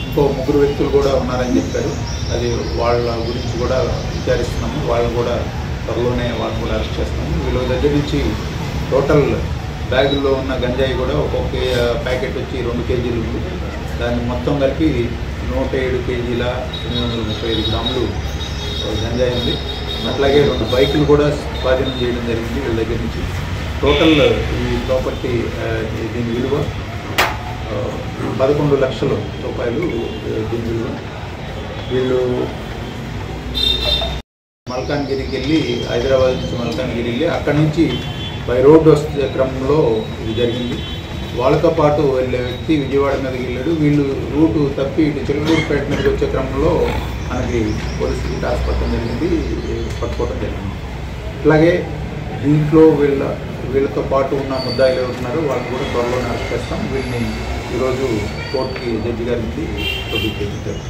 ఇంకో 3 వ్యక్తులు కూడా ఉన్నారని చెప్పారు. అది వాళ్ళ గురించి కూడా విచారిస్తున్నాము. వాళ్ళు కూడా త్వరలోనే వాళ్ళు కూడా అరెస్ట్ చేస్తాము. వీళ్ళ దగ్గర నుంచి టోటల్ బ్యాగుల్లో ఉన్న గంజాయి కూడా ఒక్కొక్క ప్యాకెట్ వచ్చి 2 కేజీలు ఉంది. దాన్ని మొత్తం కలిపి 107 కేజీల 835 గ్రాములు గంజాయి ఉంది. అట్లాగే 2 బైకులు కూడా స్వాధీనం చేయడం జరిగింది వీళ్ళ దగ్గర నుంచి. టోటల్ ఈ ప్రాపర్టీ దీని విలువ 11 లక్షల రూపాయలు దీని విలువ. వీళ్ళు మల్కాన్గిరికి వెళ్ళి, హైదరాబాద్ నుంచి మల్కాన్గిరి వెళ్ళి అక్కడి నుంచి బై రోడ్ వస్తే క్రమంలో ఇది జరిగింది. వాళ్ళతో పాటు వెళ్ళే వ్యక్తి విజయవాడ మీదకి వెళ్ళాడు. వీళ్ళు రూటు తప్పి ఇటు చిలకలూరుపేట మీదకి వచ్చే క్రమంలో మనకి పోలీసులకి టాస్క్ పట్టడం జరిగింది, పట్టుకోవడం జరిగింది. అట్లాగే దీంట్లో వీళ్ళతో పాటు ఉన్న ముద్దాయిలు ఎవరున్నారో వాళ్ళని కూడా త్వరలోనే అరెస్ట్ చేస్తాం. వీళ్ళని ఈరోజు కోర్టుకి జడ్జి గారికి ప్రొడ్యూస్ చేయించారు.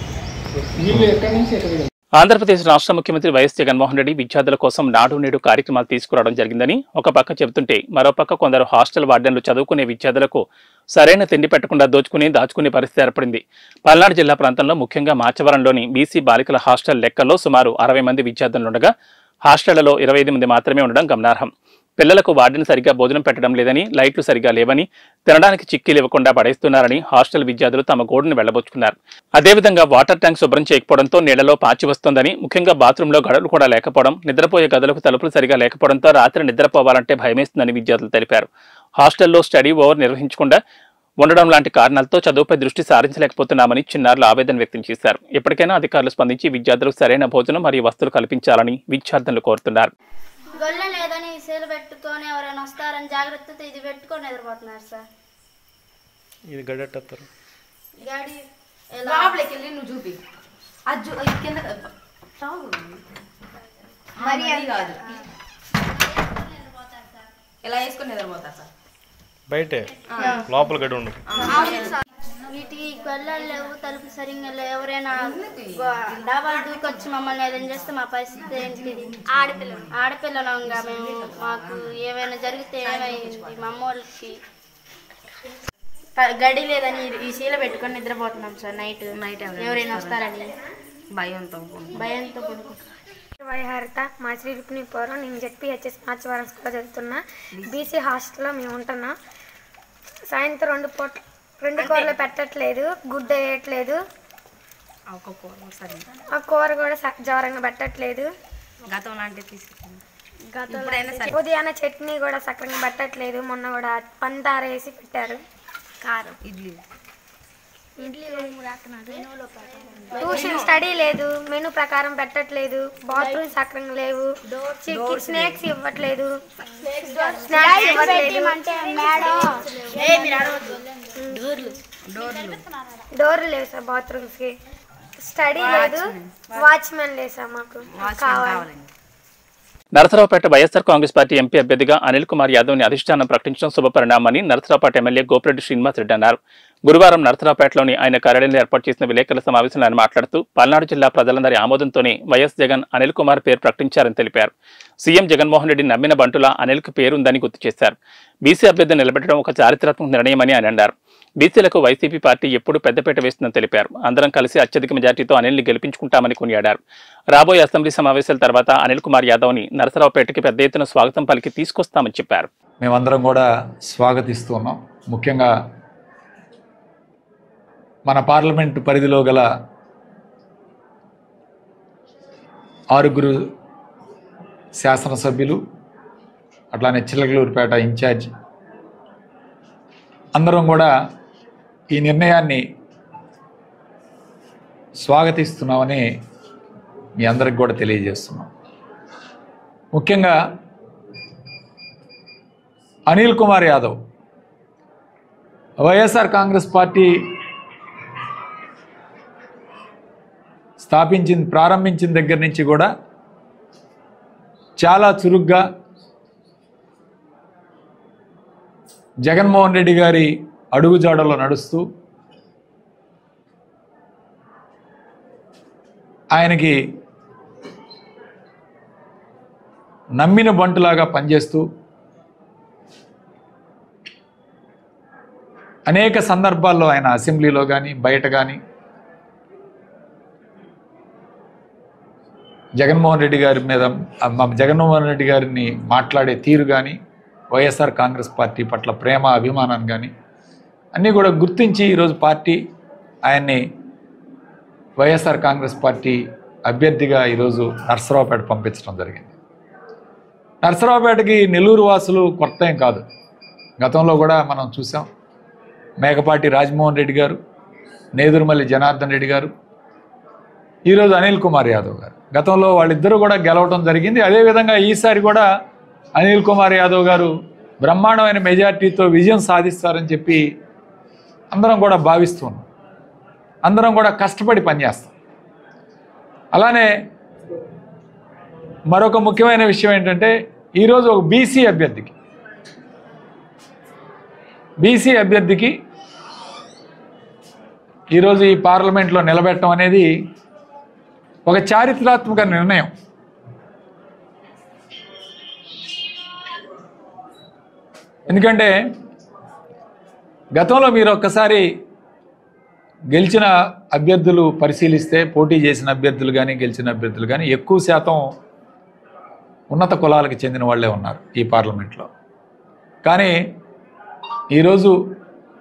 ఆంధ్రప్రదేశ్ రాష్ట్ర ముఖ్యమంత్రి వైఎస్ జగన్మోహన్ రెడ్డి విద్యార్థుల కోసం నాడు నేడు కార్యక్రమాలు తీసుకురావడం జరిగిందని ఒక పక్క చెబుతుంటే, మరోపక్క కొందరు హాస్టల్ వార్డెన్లు చదువుకునే విద్యార్థులకు సరైన తిండి పెట్టకుండా దాచుకునే పరిస్థితి ఏర్పడింది. పల్నాడు జిల్లా ప్రాంతంలో ముఖ్యంగా మాచవరంలోని బీసీ బాలికల హాస్టల్ లెక్కల్లో సుమారు 60 మంది విద్యార్థులుండగా హాస్టళ్లలో 25 మంది మాత్రమే ఉండడం గమనార్హం. పిల్లలకు వార్డెన్ సరిగ్గా భోజనం పెట్టడం లేదని, లైట్లు సరిగా లేవని, తినడానికి చిక్కీలు ఇవ్వకుండా పడేస్తున్నారని హాస్టల్ విద్యార్థులు తమ గోడును వెళ్లబోచుకున్నారు. అదేవిధంగా వాటర్ ట్యాంక్ శుభ్రం చేయకపోవడంతో నీళ్లలో పాచి వస్తోందని, ముఖ్యంగా బాత్రూంలో గడులు కూడా లేకపోవడం, నిద్రపోయే గదులకు తలుపులు సరిగా లేకపోవడంతో రాత్రి నిద్రపోవాలంటే భయమేస్తుందని విద్యార్థులు తెలిపారు. హాస్టల్లో స్టడీ ఓవర్ నిర్వహించకుండా ఉండడం లాంటి కారణాలతో చదువుపై దృష్టి సారించలేకపోతున్నామని చిన్నారులు ఆవేదన వ్యక్తం చేశారు. ఇప్పటికైనా అధికారులు స్పందించి విద్యార్థులకు సరైన భోజనం మరియు వస్తువులు కల్పించాలని విద్యార్థులు కోరుతున్నారు. గొల్ల లేదని సేలు పెట్టుకొని ఎవరైనా వస్తారని జాగ్రత్తతో ఇది పెట్టుకొని నిద్రపోతున్నారు సార్. ఇది గడెట్టేస్తారు. గాడి లోపలికి వెళ్ళి నువ్వు చూపి అది కింద మరి అది కాదు, ఇలా వేసుకొని నిద్రపోతారు సార్. బయటే లోపల గడి ఉండదు. వీటికి గొల్లలు లేవు, తలుపు సరిగ్గా లేవు. ఎవరైనా డాబాలు దూకొచ్చి మమ్మల్ని ఏదైనా చేస్తే మా పరిస్థితి ఏంటిది? ఆడపిల్లలంగా మేము, మాకు ఏమైనా జరిగితే ఏమైంది? మా అమ్మోళ్ళకి గడి లేదని ఈ శీల పెట్టుకొని నిద్రపోతున్నాం సార్. నైట్ ఎవరైనా వస్తారని భయంతో పడుకుంటాం. వైహారిత మా శ్రీపురం, నేను జెడ్పీహెచ్ఎస్ మార్చవరం స్కూల్లో చదువుతున్నా. బీసీ హాస్టల్లో మేము ఉంటున్నాం. సాయంత్రం 2 కూరలు పెట్టట్లేదు, గుడ్డ వేయట్లేదు, ఆ కూర కూడా జవరంగా పెట్టట్లేదు. ఉదయాన్నే చట్నీ కూడా సక్రంగా పెట్టట్లేదు. మొన్న కూడా పందార వేసి పెట్టారు. కారం ట్యూషన్ స్టడీ లేదు, మెనూ ప్రకారం పెట్టట్లేదు, బాత్రూమ్ సక్రంగా లేవు, స్నాక్స్ ఇవ్వట్లేదు, డోర్లు లేవు సార్ బాత్రూమ్స్ కి, స్టడీ లేదు, వాచ్మెన్ లేదు సార్. మాకు కావాలి. నరసరావుపేట వైఎస్ఆర్ కాంగ్రెస్ పార్టీ ఎంపీ అభ్యర్థిగా అనిల్ కుమార్ యాదవ్ ని అధిష్టానం ప్రకటించడం శుభపరిణామని నరసరావుపేట ఎమ్మెల్యే గోపిరెడ్డి శ్రీనివాస్ రెడ్డి అన్నారు. గురువారం నరసరావుపేటలోని ఆయన కార్యాలయంలో ఏర్పాటు చేసిన విలేకరుల సమావేశంలో ఆయన మాట్లాడుతూ, పల్నాడు జిల్లా ప్రజలందరి ఆమోదంతోనే వైఎస్ జగన్ అనిల్ కుమార్ పేరు ప్రకటించారని తెలిపారు. సీఎం జగన్మోహన్ రెడ్డి నమ్మిన బంటులా అనిల్కు పేరుందని గుర్తు చేశారు. బీసీ అభ్యర్థిని నిలబెట్టడం ఒక చారిత్రాత్మక నిర్ణయమని ఆయన అన్నారు. బీసీలకు వైసీపీ పార్టీ ఎప్పుడు పెద్దపీట వేస్తుందని తెలిపారు. అందరం కలిసి అత్యధిక మెజార్టీతో అనిల్ని గెలిపించుకుంటామని కొనియాడారు. రాబోయే అసెంబ్లీ సమావేశాల తర్వాత అనిల్ కుమార్ యాదవ్ ని నరసరావుపేటకి పెద్ద ఎత్తున స్వాగతం పలికి తీసుకొస్తామని చెప్పారు. మేమందరం కూడా స్వాగతిస్తున్నాం. ముఖ్యంగా మన పార్లమెంటు పరిధిలో గల 6 శాసనసభ్యులు, అట్లానే చిలకలూరుపేట ఇన్ఛార్జ్ అందరం కూడా ఈ నిర్ణయాన్ని స్వాగతిస్తున్నామని మీ అందరికి కూడా తెలియజేస్తున్నాం. ముఖ్యంగా అనిల్ కుమార్ యాదవ్ వైఎస్ఆర్ కాంగ్రెస్ పార్టీ ప్రారంభించిన దగ్గర నుంచి కూడా చాలా చురుగ్గా జగన్మోహన్ రెడ్డి గారి అడుగుజాడలో నడుస్తూ ఆయనకి నమ్మిన బంటులాగా పనిచేస్తూ అనేక సందర్భాల్లో ఆయన అసెంబ్లీలో కానీ బయట కానీ జగన్మోహన్ రెడ్డి గారిని మాట్లాడే తీరు కానీ వైఎస్ఆర్ కాంగ్రెస్ పార్టీ పట్ల ప్రేమ అభిమానాన్ని కానీ అన్నీ కూడా గుర్తించి ఈరోజు పార్టీ ఆయన్ని వైఎస్ఆర్ కాంగ్రెస్ పార్టీ అభ్యర్థిగా ఈరోజు నర్సరావుపేట పంపించడం జరిగింది. నర్సరావుపేటకి నెల్లూరు వాసులు కొత్త ఏం కాదు. గతంలో కూడా మనం చూసాం. మేకపాటి రాజమోహన్ రెడ్డి గారు, నేదురుమల్లి జనార్దన్ రెడ్డి గారు, ఈరోజు అనిల్ కుమార్ యాదవ్ గారు, గతంలో వాళ్ళిద్దరూ కూడా గెలవటం జరిగింది. అదేవిధంగా ఈసారి కూడా అనిల్ కుమార్ యాదవ్ గారు బ్రహ్మాండమైన మెజార్టీతో విజయం సాధిస్తారని చెప్పి అందరం కూడా భావిస్తున్నాం. అందరం కూడా కష్టపడి పనిచేస్తాం. అలానే మరొక ముఖ్యమైన విషయం ఏంటంటే ఈరోజు ఒక బీసీ అభ్యర్థికి ఈరోజు ఈ పార్లమెంట్లో నిలబెట్టడం అనేది ఒక చారిత్రాత్మక నిర్ణయం. ఎందుకంటే గతంలో మీరు ఒక్కసారి గెలిచిన అభ్యర్థులు పరిశీలిస్తే, పోటీ చేసిన అభ్యర్థులు కానీ గెలిచిన అభ్యర్థులు కానీ ఎక్కువ శాతం ఉన్నత కులాలకు చెందిన వాళ్ళే ఉన్నారు ఈ పార్లమెంట్లో. కానీ ఈరోజు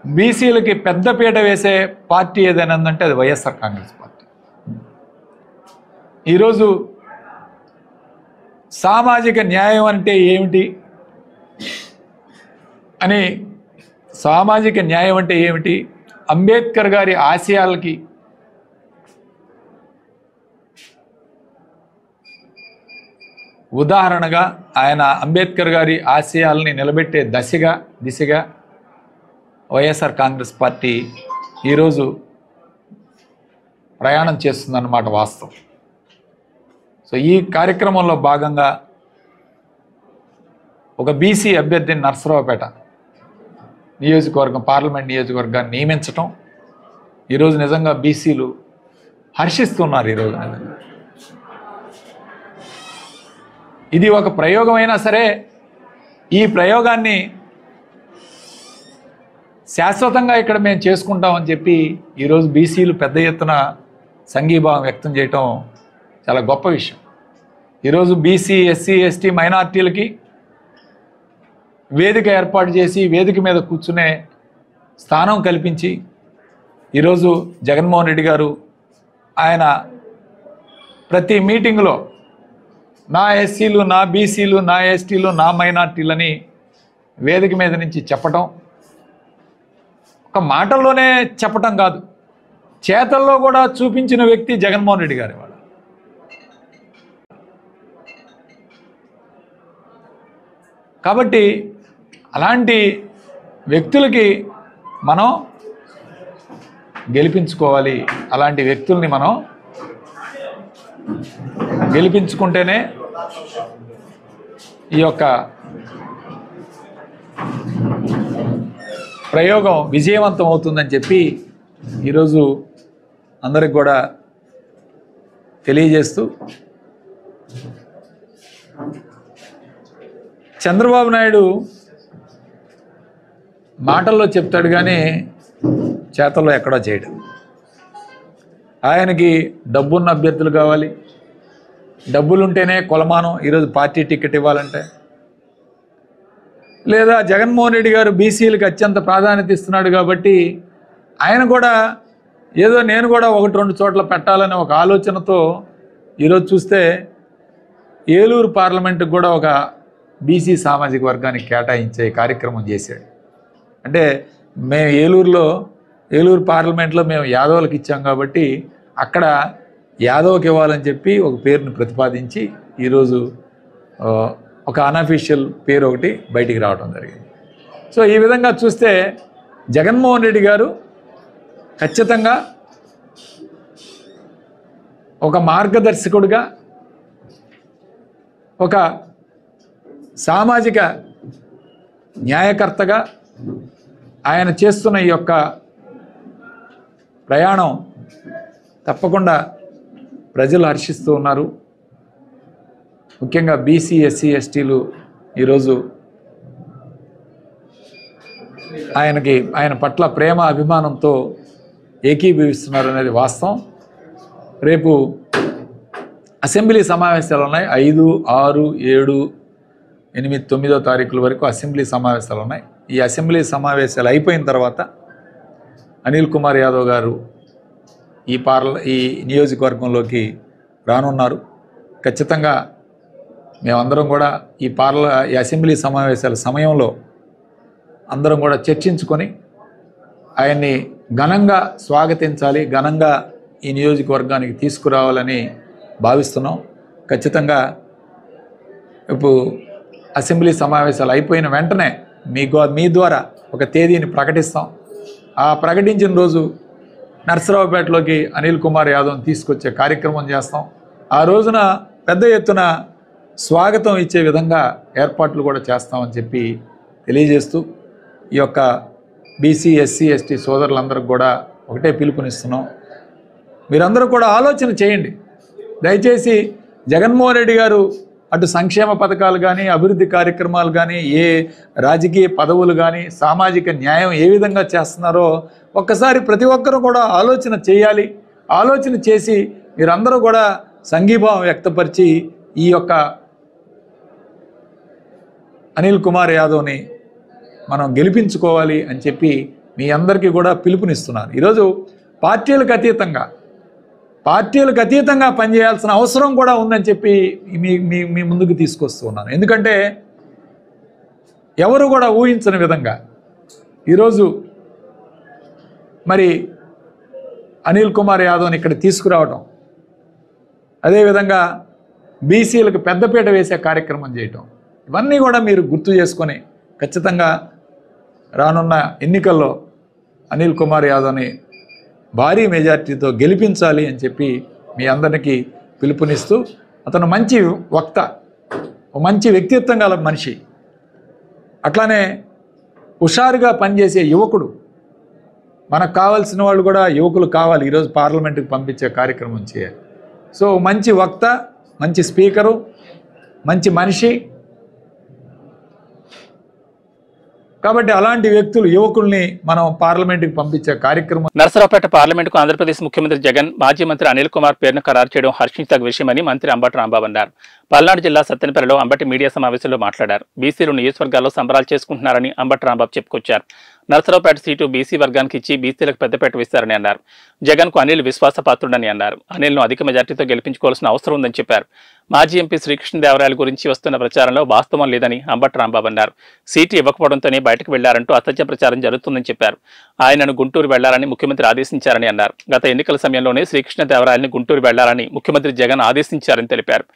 బీసీలకి పెద్దపీట వేసే పార్టీ ఏదైనా ఉందంటే అది వైఎస్ఆర్ కాంగ్రెస్ పార్టీ. ఈరోజు సామాజిక న్యాయం అంటే ఏమిటి అని, సామాజిక న్యాయం అంటే ఏమిటి, అంబేద్కర్ గారి ఆశయాలకి ఉదాహరణగా ఆయన అంబేద్కర్ గారి ఆశయాలని నిలబెట్టే దిశగా వైఎస్ఆర్ కాంగ్రెస్ పార్టీ ఈరోజు ప్రయాణం చేస్తుందన్నమాట వాస్తవం. సో ఈ కార్యక్రమంలో భాగంగా ఒక బీసీ అభ్యర్థిని నర్సరావుపేట నియోజకవర్గం, పార్లమెంట్ నియోజకవర్గాన్ని నియమించటం ఈరోజు నిజంగా బీసీలు హర్షిస్తున్నారు. ఈరోజు నిజంగా ఇది ఒక ప్రయోగమైనా సరే ఈ ప్రయోగాన్ని శాశ్వతంగా ఇక్కడ మేము చేసుకుంటామని చెప్పి ఈరోజు బీసీలు పెద్ద ఎత్తున సంఘీభావం వ్యక్తం చేయటం చాలా గొప్ప విషయం. ఈరోజు బీసీ, ఎస్సీ, ఎస్టీ, మైనార్టీలకి వేదిక ఏర్పాటు చేసి వేదిక మీద కూర్చునే స్థానం కల్పించి ఈరోజు జగన్మోహన్ రెడ్డి గారు ఆయన ప్రతి మీటింగ్లో నా ఎస్సీలు, నా బీసీలు, నా ఎస్టీలు, నా మైనార్టీలని వేదిక మీద నుంచి చెప్పటం, ఒక మాటల్లోనే చెప్పటం కాదు, చేతల్లో కూడా చూపించిన వ్యక్తి జగన్మోహన్ రెడ్డి గారు. వాళ్ళు కాబట్టి అలాంటి వ్యక్తులకి మనం గెలిపించుకోవాలి. అలాంటి వ్యక్తుల్ని మనం గెలిపించుకుంటేనే ఈ యొక్క ప్రయోగం విజయవంతం అవుతుందని చెప్పి ఈరోజు అందరికి కూడా తెలియజేస్తూ, చంద్రబాబు నాయుడు మాటల్లో చెప్తాడు కానీ చేతల్లో ఎక్కడో చేయడు. ఆయనకి డబ్బున్న అభ్యర్థులు కావాలి, డబ్బులుంటేనే కొలమానం ఈరోజు పార్టీ టికెట్ ఇవ్వాలంటే, లేదా జగన్మోహన్ రెడ్డి గారు బీసీలకు అత్యంత ప్రాధాన్యత ఇస్తున్నాడు కాబట్టి ఆయన కూడా ఏదో నేను కూడా 1-2 చోట్ల పెట్టాలనే ఒక ఆలోచనతో ఈరోజు చూస్తే ఏలూరు పార్లమెంటుకు కూడా ఒక బీసీ సామాజిక వర్గానికి కేటాయించే కార్యక్రమం చేశాడు. అంటే మేము ఏలూరు పార్లమెంట్లో మేము యాదవులకు ఇచ్చాం కాబట్టి అక్కడ యాదవ్కి ఇవ్వాలని చెప్పి ఒక పేరును ప్రతిపాదించి ఈరోజు ఒక అన్అఫీషియల్ పేరు ఒకటి బయటికి రావడం జరిగింది. సో ఈ విధంగా చూస్తే జగన్మోహన్ రెడ్డి గారు ఖచ్చితంగా ఒక మార్గదర్శకుడిగా, ఒక సామాజిక న్యాయకర్తగా ఆయన చేస్తున్న ఈ యొక్క ప్రయాణం తప్పకుండా ప్రజలు హర్షిస్తూ ఉన్నారు. ముఖ్యంగా బీసీ, ఎస్సీ, ఎస్టీలు ఈరోజు ఆయన పట్ల ప్రేమ అభిమానంతో ఏకీభవిస్తున్నారు అనేది వాస్తవం. రేపు అసెంబ్లీ సమావేశాలు ఉన్నాయి. 5, 6, 7, 8, 9 తారీఖుల వరకు అసెంబ్లీ సమావేశాలు ఉన్నాయి. ఈ అసెంబ్లీ సమావేశాలు అయిపోయిన తర్వాత అనిల్ కుమార్ యాదవ్ గారు ఈ నియోజకవర్గంలోకి రానున్నారు. ఖచ్చితంగా మేమందరం కూడా ఈ అసెంబ్లీ సమావేశాల సమయంలో అందరం కూడా చర్చించుకొని ఆయన్ని ఘనంగా స్వాగతించాలి, ఘనంగా ఈ నియోజకవర్గానికి తీసుకురావాలని భావిస్తున్నాం. ఖచ్చితంగా ఇప్పుడు అసెంబ్లీ సమావేశాలు అయిపోయిన వెంటనే మీ ద్వారా ఒక తేదీని ప్రకటిస్తాం. ఆ ప్రకటించిన రోజు నర్సరావుపేటలోకి అనిల్ కుమార్ యాదవ్ని తీసుకొచ్చే కార్యక్రమం చేస్తాం. ఆ రోజున పెద్ద ఎత్తున స్వాగతం ఇచ్చే విధంగా ఏర్పాట్లు కూడా చేస్తామని చెప్పి తెలియజేస్తూ ఈ యొక్క బీసీ, ఎస్సీ, ఎస్టీ సోదరులందరికీ కూడా ఒకటే పిలుపునిస్తున్నాం. మీరందరూ కూడా ఆలోచన చేయండి. దయచేసి జగన్మోహన్ రెడ్డి గారు అటు సంక్షేమ పథకాలు కానీ, అభివృద్ధి కార్యక్రమాలు కానీ, ఏ రాజకీయ పదవులు కానీ, సామాజిక న్యాయం ఏ విధంగా చేస్తున్నారో ఒక్కసారి ప్రతి ఒక్కరూ కూడా ఆలోచన చేయాలి. ఆలోచన చేసి మీరందరూ కూడా సంఘీభావం వ్యక్తపరిచి ఈ యొక్క అనిల్ కుమార్ యాదవ్ని మనం గెలిపించుకోవాలి అని చెప్పి మీ అందరికీ కూడా పిలుపునిస్తున్నారు. ఈరోజు పార్టీలకు అతీతంగా పనిచేయాల్సిన అవసరం కూడా ఉందని చెప్పి మీ ముందుకు తీసుకొస్తూ ఉన్నాను. ఎందుకంటే ఎవరు కూడా ఊహించని విధంగా ఈరోజు మరి అనిల్ కుమార్ యాదవ్ని ఇక్కడ తీసుకురావడం, అదేవిధంగా బీసీలకు పెద్దపీట వేసే కార్యక్రమం చేయటం, ఇవన్నీ కూడా మీరు గుర్తు చేసుకొని ఖచ్చితంగా రానున్న ఎన్నికల్లో అనిల్ కుమార్ యాదవ్ని భారీ మెజార్టీతో గెలిపించాలి అని చెప్పి మీ అందరికీ పిలుపునిస్తూ, అతను మంచి వక్త, మంచి వ్యక్తిత్వం గల మనిషి, అట్లానే హుషారుగా పనిచేసే యువకుడు. మనకు కావాల్సిన వాళ్ళు కూడా యువకులు కావాలి. ఈరోజు పార్లమెంటుకి పంపించే కార్యక్రమం చేయాలి. సో మంచి వక్త, మంచి స్పీకరు, మంచి మనిషి. కాబట్టి అలాంటి వ్యక్తులు, యువకుల్ని మనం పార్లమెంటుకి పంపించే కార్యక్రమం. నరసరావుపేట పార్లమెంటుకు ఆంధ్రప్రదేశ్ ముఖ్యమంత్రి జగన్ మాజీ మంత్రి అనిల్ కుమార్ పేరును ఖరారు చేయడం హర్షించదగ్గ విషయమని మంత్రి అంబటి రాంబాబు అన్నారు. పల్నాడు జిల్లా సత్తెనపల్లిలో అంబటి మీడియా సమావేశంలో మాట్లాడారు. బీసీలు నియోజకవర్గాల్లో సంబరాలు చేసుకుంటున్నారని అంబటి రాంబాబు చెప్పుకొచ్చారు. నరసరావుపేట సీటు బీసీ వర్గానికి ఇచ్చి బీసీలకు పెద్దపేట వేస్తారని అన్నారు. జగన్కు అనిల్ విశ్వాసపాత్రుడని అన్నారు. అనిల్ను అధిక మెజార్టీతో గెలిపించుకోవాల్సిన అవసరం ఉందని చెప్పారు. మాజీ ఎంపీ శ్రీకృష్ణదేవరాయల గురించి వస్తున్న ప్రచారంలో వాస్తవం లేదని అంబటి రాంబాబు అన్నారు. సీటు ఇవ్వకపోవడంతోనే బయటకు వెళ్లారంటూ అసత్య ప్రచారం జరుగుతుందని చెప్పారు. ఆయనను గుంటూరు వెళ్లాలని ముఖ్యమంత్రి ఆదేశించారని అన్నారు. గత ఎన్నికల సమయంలోనే శ్రీకృష్ణదేవరాయలని గుంటూరు వెళ్లాలని ముఖ్యమంత్రి జగన్ ఆదేశించారని తెలిపారు.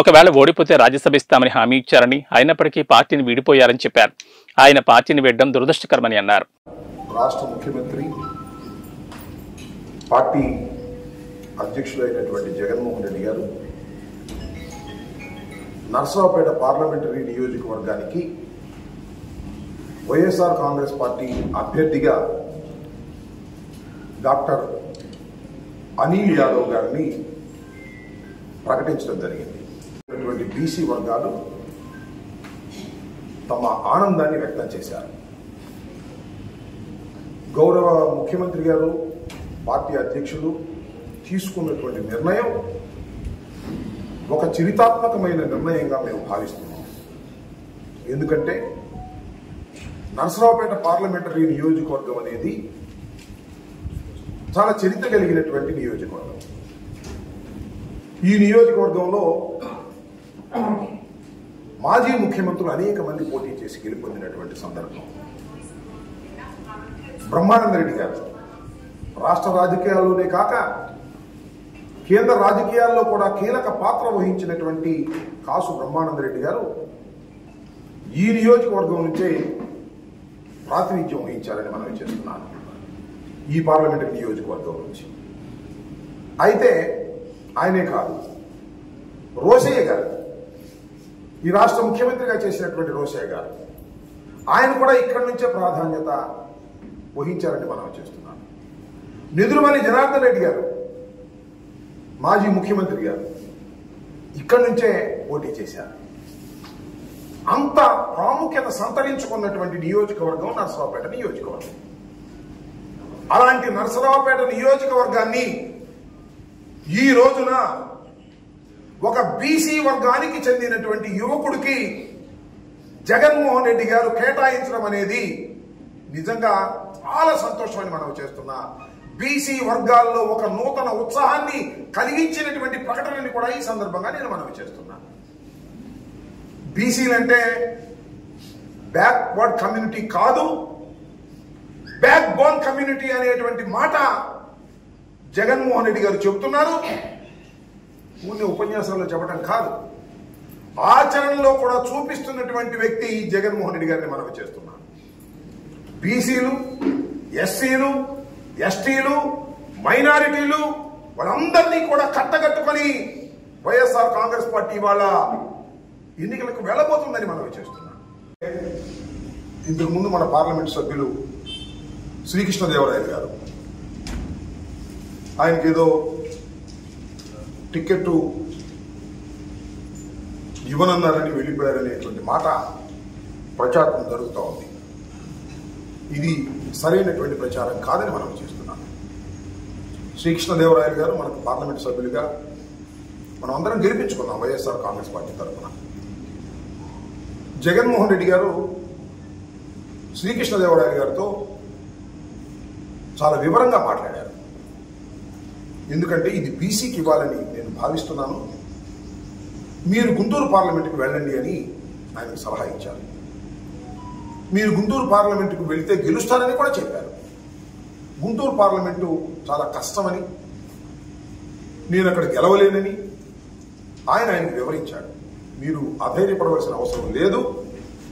ఒకవేళ ఓడిపోతే రాజ్యసభ ఇస్తామని హామీ ఇచ్చారని, అయినప్పటికీ పార్టీని వీడిపోయారని చెప్పారు. ఆయన పార్టీని వీడడం దురదృష్టకరమని అన్నారు. రాష్ట్ర ముఖ్యమంత్రి, పార్టీ అధ్యక్షులైనటువంటి జగన్మోహన్ రెడ్డి గారు నర్సరావుపేట పార్లమెంటరీ నియోజకవర్గానికి వైఎస్ఆర్ కాంగ్రెస్ పార్టీ అభ్యర్థిగా డాక్టర్ అనిల్ యాదవ్ గారిని ప్రకటించడం జరిగింది. బీసీ వర్గాలు తమ ఆనందాన్ని వ్యక్తం చేశారు. గౌరవ ముఖ్యమంత్రి గారు, పార్టీ అధ్యక్షులు తీసుకున్నటువంటి నిర్ణయం ఒక చరితాత్మకమైన నిర్ణయంగా మేము భావిస్తున్నాం. ఎందుకంటే నరసరావుపేట పార్లమెంటరీ నియోజకవర్గం అనేది చాలా చరిత్ర కలిగినటువంటి నియోజకవర్గం. ఈ నియోజకవర్గంలో మాజీ ముఖ్యమంత్రులు అనేక మంది పోటీ చేసి గెలుపొందినటువంటి సందర్భం. బ్రహ్మానంద రెడ్డి గారు రాష్ట్ర రాజకీయాల్లోనే కాక కేంద్ర రాజకీయాల్లో కూడా కీలక పాత్ర వహించినటువంటి కాసు బ్రహ్మానంద రెడ్డి గారు ఈ నియోజకవర్గం నుంచే ప్రాతినిధ్యం వహించాలని మనం చేస్తున్నాను, ఈ పార్లమెంటరీ నియోజకవర్గం నుంచి. అయితే ఆయనే కాదు, రోసయ్య గారు, ఈ రాష్ట్ర ముఖ్యమంత్రిగా చేసినటువంటి రోసయ్య గారు, ఆయన కూడా ఇక్కడి నుంచే ప్రాధాన్యత వహించారని మనం చేస్తున్నాం. నెదురుమల్లి జనార్దన్ రెడ్డి గారు, మాజీ ముఖ్యమంత్రి గారు, ఇక్కడి నుంచే పోటీ చేశారు. అంత ప్రాముఖ్యత సంతరించుకున్నటువంటి నియోజకవర్గం నరసరావుపేట నియోజకవర్గం. అలాంటి నరసరావుపేట నియోజకవర్గాన్ని ఈ రోజున ఒక బీసీ వర్గానికి చెందినటువంటి యువకుడికి జగన్మోహన్ రెడ్డి గారు కేటాయించడం అనేది నిజంగా చాలా సంతోషమని మనం చేస్తున్నా. బీసీ వర్గాల్లో ఒక నూతన ఉత్సాహాన్ని కలిగించినటువంటి ప్రకటనని కూడా ఈ సందర్భంగా నేను మనవి చేస్తున్నా. బీసీలంటే బ్యాక్వర్డ్ కమ్యూనిటీ కాదు, బ్యాక్ బోన్ కమ్యూనిటీ అనేటువంటి మాట జగన్మోహన్ రెడ్డి గారు చెబుతున్నారు. కొన్ని ఉపన్యాసాల్లో చెప్పడం కాదు, ఆచరణలో కూడా చూపిస్తున్నటువంటి వ్యక్తి జగన్మోహన్ రెడ్డి గారిని మనం చేస్తున్నాం. బీసీలు, ఎస్సీలు, ఎస్టీలు, మైనారిటీలు వాళ్ళందరినీ కూడా కట్టగట్టుకొని వైఎస్ఆర్ కాంగ్రెస్ పార్టీ వాళ్ళ ఎన్నికలకు వెళ్ళబోతుందని మనం చేస్తున్నాం. ఇంతకు ముందు మన పార్లమెంట్ సభ్యులు శ్రీకృష్ణదేవరాయలు గారు, ఆయనకేదో టికెట్ ఇవ్వనన్నారని వెళ్ళిపోయారనేటువంటి మాట ప్రచారం జరుగుతూ ఉంది. ఇది సరైనటువంటి ప్రచారం కాదని మనం చేస్తున్నాం. శ్రీకృష్ణదేవరాయలు గారు మనకు పార్లమెంట్ సభ్యులుగా మనం అందరం గెలిపించుకున్నాం వైఎస్ఆర్ కాంగ్రెస్ పార్టీ తరఫున. జగన్మోహన్ రెడ్డి గారు శ్రీకృష్ణదేవరాయలు గారితో చాలా వివరంగా మాట్లాడారు. ఎందుకంటే ఇది బీసీకి ఇవ్వాలని నేను భావిస్తున్నాను, మీరు గుంటూరు పార్లమెంటుకు వెళ్ళండి అని ఆయనకు సలహా ఇచ్చారు. మీరు గుంటూరు పార్లమెంటుకు వెళితే గెలుస్తారని కూడా చెప్పారు. గుంటూరు పార్లమెంటు చాలా కష్టమని, నేను అక్కడ గెలవలేనని ఆయనకు వివరించాడు. మీరు అధైర్యపడవలసిన అవసరం లేదు,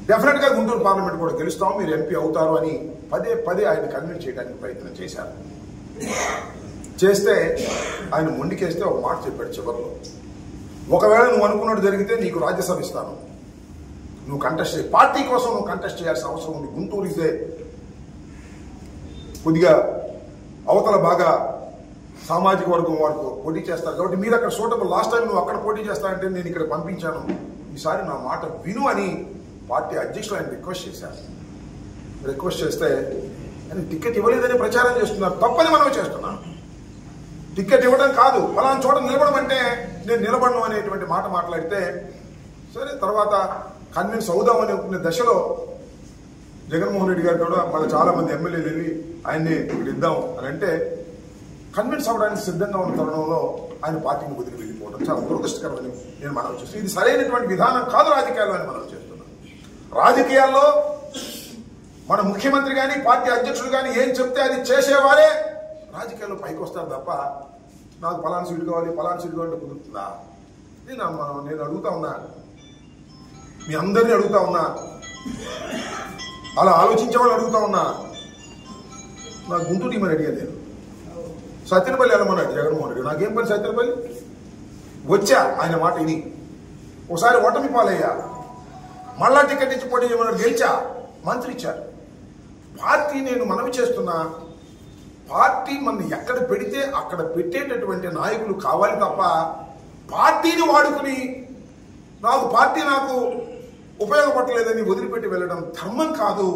డెఫినెట్గా గుంటూరు పార్లమెంట్ కూడా గెలుస్తాం, మీరు ఎంపీ అవుతారు అని పదే పదే ఆయన కన్విన్స్ చేయడానికి ప్రయత్నం చేశారు. చేస్తే ఆయన మొండికేస్తే ఒక మాట చెప్పాడు చివరిలో, ఒకవేళ నువ్వు అనుకున్నట్టు జరిగితే నీకు రాజ్యసభ ఇస్తాను, నువ్వు కంటెస్ట్ చేయి, పార్టీ కోసం నువ్వు కంటెస్ట్ చేయాల్సిన అవసరం ఉంది. గుంటూరు ఇదే కొద్దిగా అవతల బాగా సామాజిక వర్గం వరకు పోటీ చేస్తారు కాబట్టి మీరు అక్కడ సూటబుల్, లాస్ట్ టైం నువ్వు అక్కడ పోటీ చేస్తానంటే నేను ఇక్కడ పంపించాను, ఈసారి నా మాట విను అని పార్టీ అధ్యక్షులు ఆయన రిక్వెస్ట్ చేశారు. రిక్వెస్ట్ చేస్తే ఆయన టికెట్ ఇవ్వలేదని ప్రచారం చేస్తున్నారు. తప్పని మనం చేస్తున్నాం. టికెట్ ఇవ్వడం కాదు, ఫలానా చోట నిలబడమంటే నేను నిలబడను అనేటువంటి మాట మాట్లాడితే సరే, తర్వాత కన్విన్స్ అవుదామని అనుకునే దశలో జగన్మోహన్ రెడ్డి గారు కూడా మళ్ళీ చాలా మంది ఎమ్మెల్యేలు వెళ్ళి ఆయన్ని ఇక్కడ ఇద్దాం అని అంటే కన్విన్స్ అవ్వడానికి సిద్ధంగా ఉన్న తరుణంలో ఆయన పార్టీని వదిలి వెళ్ళిపోవడం చాలా దురదృష్టకరమని నేను మనం చేస్తాను. ఇది సరైనటువంటి విధానం కాదు రాజకీయాల్లో అని మనం చేస్తున్నాం. రాజకీయాల్లో మన ముఖ్యమంత్రి కానీ పార్టీ అధ్యక్షుడు కానీ ఏం చెప్తే అది చేసేవారే రాజకీయాల్లో పైకి వస్తారు తప్ప నాకు పలానా సీటు కావాలి పలానా సీటు కావాలంటే కుదురుతుందా? నేను అడుగుతా ఉన్నా, మీ అందరినీ అడుగుతా ఉన్నా, అలా ఆలోచించే వాళ్ళు అడుగుతా ఉన్నా. నాకు గుంటూరు టీమని అడిగాను, నేను సత్యనపల్లి వెళ్ళమన్నాడు జగన్మోహన్ రెడ్డి. నాకేం పని సత్యనపల్లి? వచ్చా ఆయన మాట విని, ఒకసారి ఓటమి పాలయ్యా, మళ్ళా టికెట్ ఇచ్చి పోటీ చేయమన్నాడు, గెలిచా, మంత్రి ఇచ్చారు. పార్టీ నేను మనవి చేస్తున్నా, పార్టీ మన ఎక్కడ పెడితే అక్కడ పెట్టేటటువంటి నాయకులు కావాలి తప్ప పార్టీని వాడుకుని పార్టీ నాకు ఉపయోగపడలేదని వదిలిపెట్టి వెళ్ళడం ధర్మం కాదు.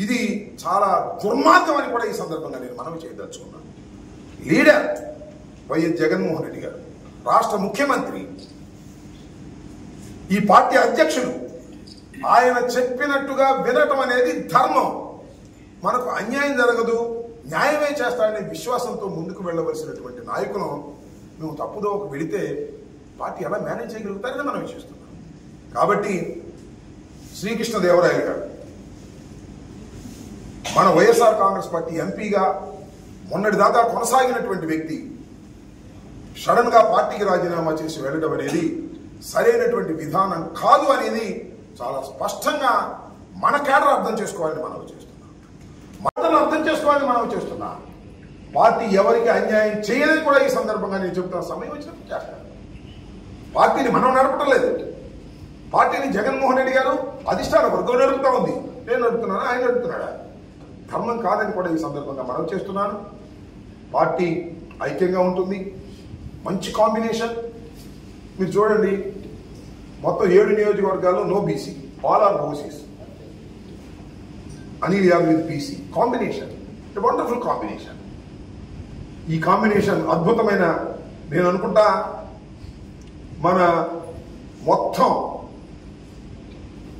ఇది చాలా దుర్మార్గం అని కూడా ఈ సందర్భంగా నేను మనవి చేయదలుచుకున్నాను. లీడర్ వైఎస్ జగన్మోహన్ రెడ్డి గారు, రాష్ట్ర ముఖ్యమంత్రి, ఈ పార్టీ అధ్యక్షులు, ఆయన చెప్పినట్టుగా వినటం అనేది ధర్మం. మనకు అన్యాయం జరగదు, న్యాయమే చేస్తారనే విశ్వాసంతో ముందుకు వెళ్ళవలసినటువంటి నాయకులు మేము తప్పుదోవకు వెళితే పార్టీ ఎలా మేనేజ్ చేయగలుగుతారని మనం చేస్తున్నాం. కాబట్టి శ్రీకృష్ణదేవరాయలు గారు మన వైఎస్ఆర్ కాంగ్రెస్ పార్టీ ఎంపీగా మొన్నటి దాకా కొనసాగినటువంటి వ్యక్తి సడన్ గా పార్టీకి రాజీనామా చేసి వెళ్ళడం అనేది సరైనటువంటి విధానం కాదు అనేది చాలా స్పష్టంగా మన కేడర్ అర్థం చేసుకోవాలని మనం చేస్తున్నాం. మనలో అర్థం చేసుకోవాలని మనం చేస్తున్నాం. పార్టీ ఎవరికి అన్యాయం చేయదని కూడా ఈ సందర్భంగా నేను చెబుతాను. సమయం వచ్చినప్పుడు చేస్తాను. పార్టీని మనం నడపడం లేదు. పార్టీని జగన్మోహన్ రెడ్డి గారు అధిష్టాన వర్గం నడుపుతా ఉంది. నేను నడుపుతున్నాను, ఆయన నడుపుతున్నాడా? ధర్మం కాదని కూడా ఈ సందర్భంగా మనం చేస్తున్నాను. పార్టీ ఐక్యంగా ఉంటుంది. మంచి కాంబినేషన్. మీరు చూడండి, మొత్తం 7 నియోజకవర్గాల్లో no BC, all are OCs. Anil Yadav with BC combination, wonderful combination. ఈ కాంబినేషన్ అద్భుతమైన, నేను అనుకుంటా మన మొత్తం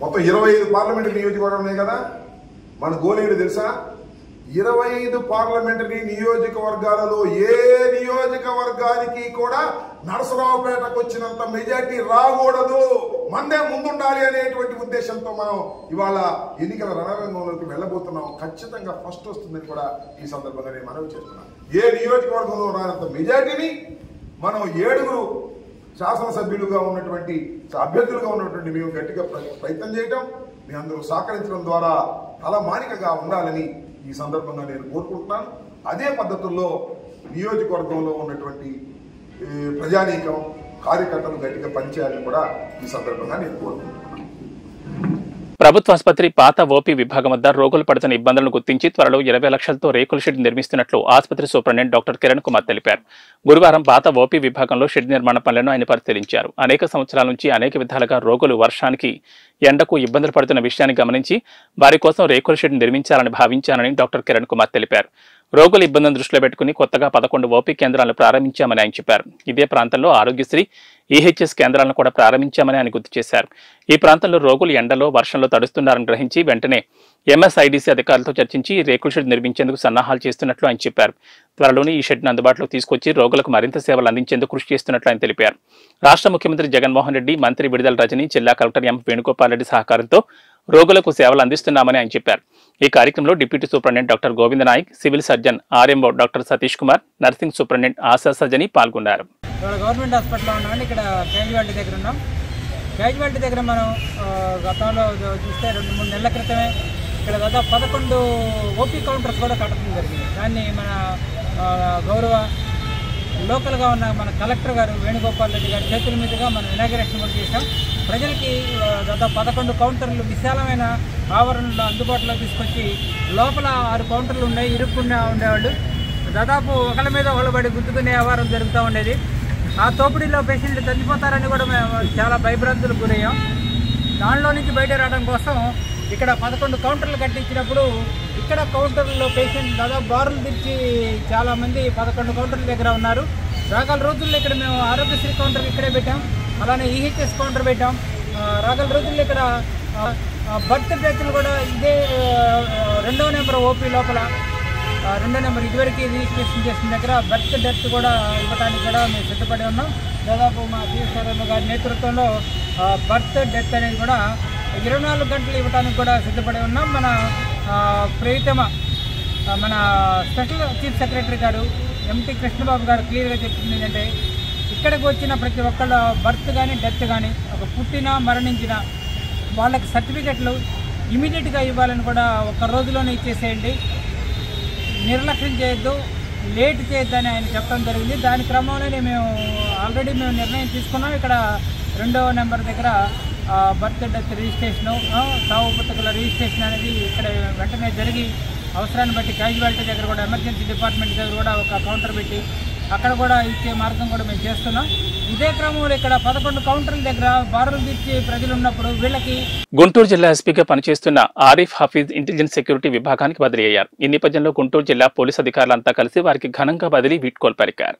25 పార్లమెంటరీ నియోజకవర్గాలు ఉన్నాయి కదా. మన గోలేడు తెలుసా? 25 పార్లమెంటరీ నియోజకవర్గాలలో ఏ నియోజకవర్గానికి కూడా నరసరావుపేటకు వచ్చినంత మెజార్టీ రాకూడదు, మందే ముందుండాలి అనేటువంటి ఉద్దేశంతో మనం ఇవాళ ఎన్నికల రణరంగంలోకి వెళ్ళబోతున్నాం. ఖచ్చితంగా ఫస్ట్ వస్తుందని కూడా ఈ సందర్భంగా నేను మనవి చేస్తున్నాను. ఏ నియోజకవర్గంలో రానంత మెజార్టీని మనం 7 శాసనసభ్యులుగా ఉన్నటువంటి అభ్యర్థులుగా ఉన్నటువంటి మేము గట్టిగా ప్రయత్నం చేయటం, మీ అందరూ సహకరించడం ద్వారా తలమానికగా ఉండాలని ఈ సందర్భంగా నేను కోరుకుంటున్నాను. అదే పద్ధతుల్లో నియోజకవర్గంలో ఉన్నటువంటి ప్రజానీకం, కార్యకర్తలు గట్టిగా పనిచేయాలని కూడా ఈ సందర్భంగా నేను కోరుకుంటున్నాను. ప్రభుత్వ ఆసుపత్రి పాత ఓపీ విభాగం వద్ద రోగులు పడుతున్న ఇబ్బందులను గుర్తించి త్వరలో 20 లక్షలతో రేకుల షెడ్ నిర్మిస్తున్నట్లు ఆసుపత్రి సూపరింటెండెంట్ డాక్టర్ కిరణ్ కుమార్ తెలిపారు. గురువారం పాత ఓపీ విభాగంలో షెడ్ నిర్మాణ పనులను ఆయన పరిశీలించారు. అనేక సంవత్సరాల నుంచి అనేక విధాలుగా రోగులు వర్షానికి, ఎండకు ఇబ్బందులు పడుతున్న విషయాన్ని గమనించి వారి కోసం రేకుల షెడ్ నిర్మించాలని భావించానని డాక్టర్ కిరణ్ కుమార్ తెలిపారు. రోగుల ఇబ్బందులను దృష్టిలో పెట్టుకుని కొత్తగా 11 ఓపీ కేంద్రాలను ప్రారంభించామని ఆయన చెప్పారు. ఇదే ప్రాంతంలో ఆరోగ్యశ్రీ, ఈహెచ్ఎస్ కేంద్రాలను కూడా ప్రారంభించామని ఆయన గుర్తు చేశారు. ఈ ప్రాంతంలో రోగులు ఎండలో, వర్షంలో తడుస్తున్నారని గ్రహించి వెంటనే ఎంఎస్ఐడిసి అధికారులతో చర్చించి రేకుల షెడ్ నిర్మించేందుకు సన్నాహాలు చేస్తున్నట్లు ఆయన చెప్పారు. త్వరలోనే ఈ షెడ్ను అందుబాటులో తీసుకొచ్చి రోగులకు మరింత సేవలు అందించేందుకు కృషి చేస్తున్నట్లు ఆయన తెలిపారు. రాష్ట్ర ముఖ్యమంత్రి జగన్మోహన్ రెడ్డి, మంత్రి విడుదల రజని, జిల్లా కలెక్టర్ ఎం వేణుగోపాల్ రెడ్డి సహకారంతో రోగులకు సేవలు అందిస్తున్నామని ఆయన చెప్పారు. ఈ కార్యక్రమంలో deputy superintendent doctor Govinda Naik, civil surgeon RMO doctor Satish Kumar, nursing superintendent Asha Sarjani పాల్గొన్నారు. గవర్నమెంట్ హాస్పిటల్లో ఉన్నామండి. ఇక్కడ క్యాజువాలిటీ దగ్గర ఉన్నాం. క్యాజువాలిటీ దగ్గర మనం గతంలో చూస్తే 2-3 నెలల క్రితమే ఇక్కడ దాదాపు 11 ఓపీ కౌంటర్స్ కూడా కట్టడం జరిగింది. దాన్ని మన గౌరవ లోకల్గా ఉన్న మన కలెక్టర్ గారు వేణుగోపాల్ రెడ్డి గారి చేతుల మీదుగా మనం ఇనాగరేషన్ కూడా చేసాం. ప్రజలకి దాదాపు 11 కౌంటర్లు విశాలమైన ఆవరణలో అందుబాటులో తీసుకొచ్చి, లోపల 6 కౌంటర్లు ఉన్నాయి, ఇరుక్కునే ఉండేవాళ్ళు. దాదాపు ఒకళ్ళ మీద ఒకళ్ళు పడి గుర్తుకునే వ్యవహారం జరుగుతూ ఉండేది. ఆ తోపిడీలో పేషెంట్లు చనిపోతారని కూడా మేము చాలా భయభ్రాంతులకు గురయ్యాం. దానిలో నుంచి బయట రావడం కోసం ఇక్కడ 11 కౌంటర్లు కట్టించినప్పుడు ఇక్కడ కౌంటర్లో పేషెంట్లు దాదాపు బారులు తెచ్చి చాలామంది 11 కౌంటర్ల దగ్గర ఉన్నారు. రాగల రోజుల్లో ఇక్కడ మేము ఆరోగ్యశ్రీ కౌంటర్ ఇక్కడే పెట్టాం, అలానే ఈహెచ్ఎస్ కౌంటర్ పెట్టాం. రాగల రోజుల్లో ఇక్కడ బర్త్ డెత్లు కూడా ఇదే 2వ నెంబర్ ఓపీ లోపల 2వ నెంబర్ ఇదివరకు రిజిస్ట్రేషన్ చేసిన దగ్గర బర్త్ డెత్ కూడా ఇవ్వడానికి కూడా మేము సిద్ధపడి ఉన్నాం. దాదాపు మా సిఎస్ఆర్ఎం గారి నేతృత్వంలో బర్త్ డెత్ అనేది కూడా 24 గంటలు ఇవ్వడానికి కూడా సిద్ధపడి ఉన్నాం. మన ప్రియతమ మన స్పెషల్ చీఫ్ సెక్రటరీ గారు ఎంటీ కృష్ణబాబు గారు క్లియర్గా చెప్తుంది ఏంటంటే, ఇక్కడికి వచ్చిన ప్రతి ఒక్కళ్ళ బర్త్ కానీ డెత్ కానీ, ఒక పుట్టినా మరణించిన వాళ్ళకి సర్టిఫికెట్లు ఇమీడియట్గా ఇవ్వాలని కూడా 1 రోజులోనే ఇచ్చేసేయండి, నిర్లక్ష్యం చేయొద్దు, లేట్ చేయొద్దని ఆయన చెప్పడం జరిగింది. దాని క్రమంలోనే మేము ఆల్రెడీ నిర్ణయం తీసుకున్నాం. ఇక్కడ 2వ నెంబర్ దగ్గర బర్త్ డెత్ రిజిస్ట్రేషను, సావు పుస్తకాల రిజిస్ట్రేషన్ అనేది ఇక్కడ వెంటనే జరిగి, అవసరాన్ని బట్టి క్యాజువాలిటీ దగ్గర కూడా ఎమర్జెన్సీ డిపార్ట్మెంట్ దగ్గర కూడా ఒక కౌంటర్ పెట్టి అక్కడ కూడా ఇచ్చే మార్గం కూడా మేము చేస్తున్నాం. ఇదే క్రమంలో ఇక్కడ 11 కౌంటర్ల దగ్గర బారులు తీర్చి ప్రజలు ఉన్నప్పుడు వీళ్ళకి గుంటూరు జిల్లా ఎస్పీగా పనిచేస్తున్న ఆరిఫ్ హఫీజ్ ఇంటెలిజెన్స్ సెక్యూరిటీ విభాగానికి బదిలీ అయ్యారు. ఈ నేపథ్యంలో గుంటూరు జిల్లా పోలీసు అధికారులంతా కలిసి వారికి ఘనంగా బదిలీ వీడ్కోలు పలికారు.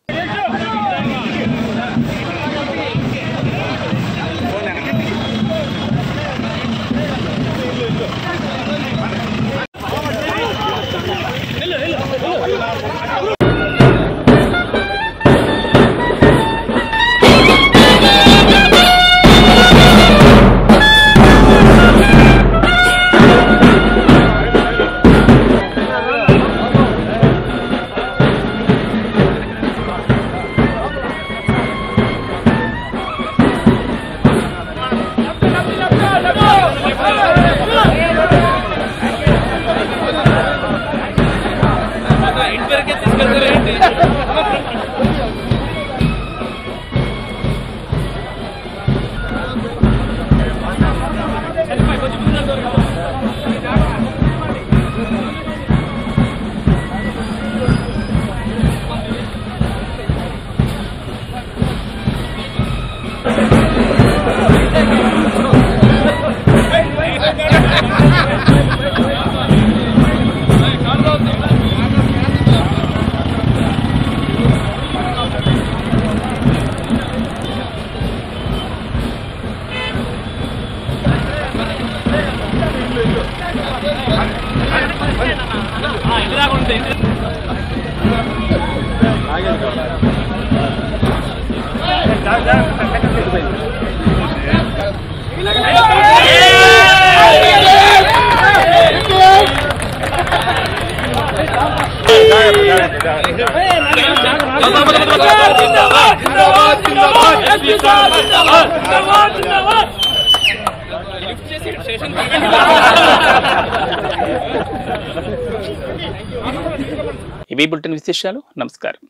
ఇవి బులెటిన్ విశేషాలు. నమస్కారం.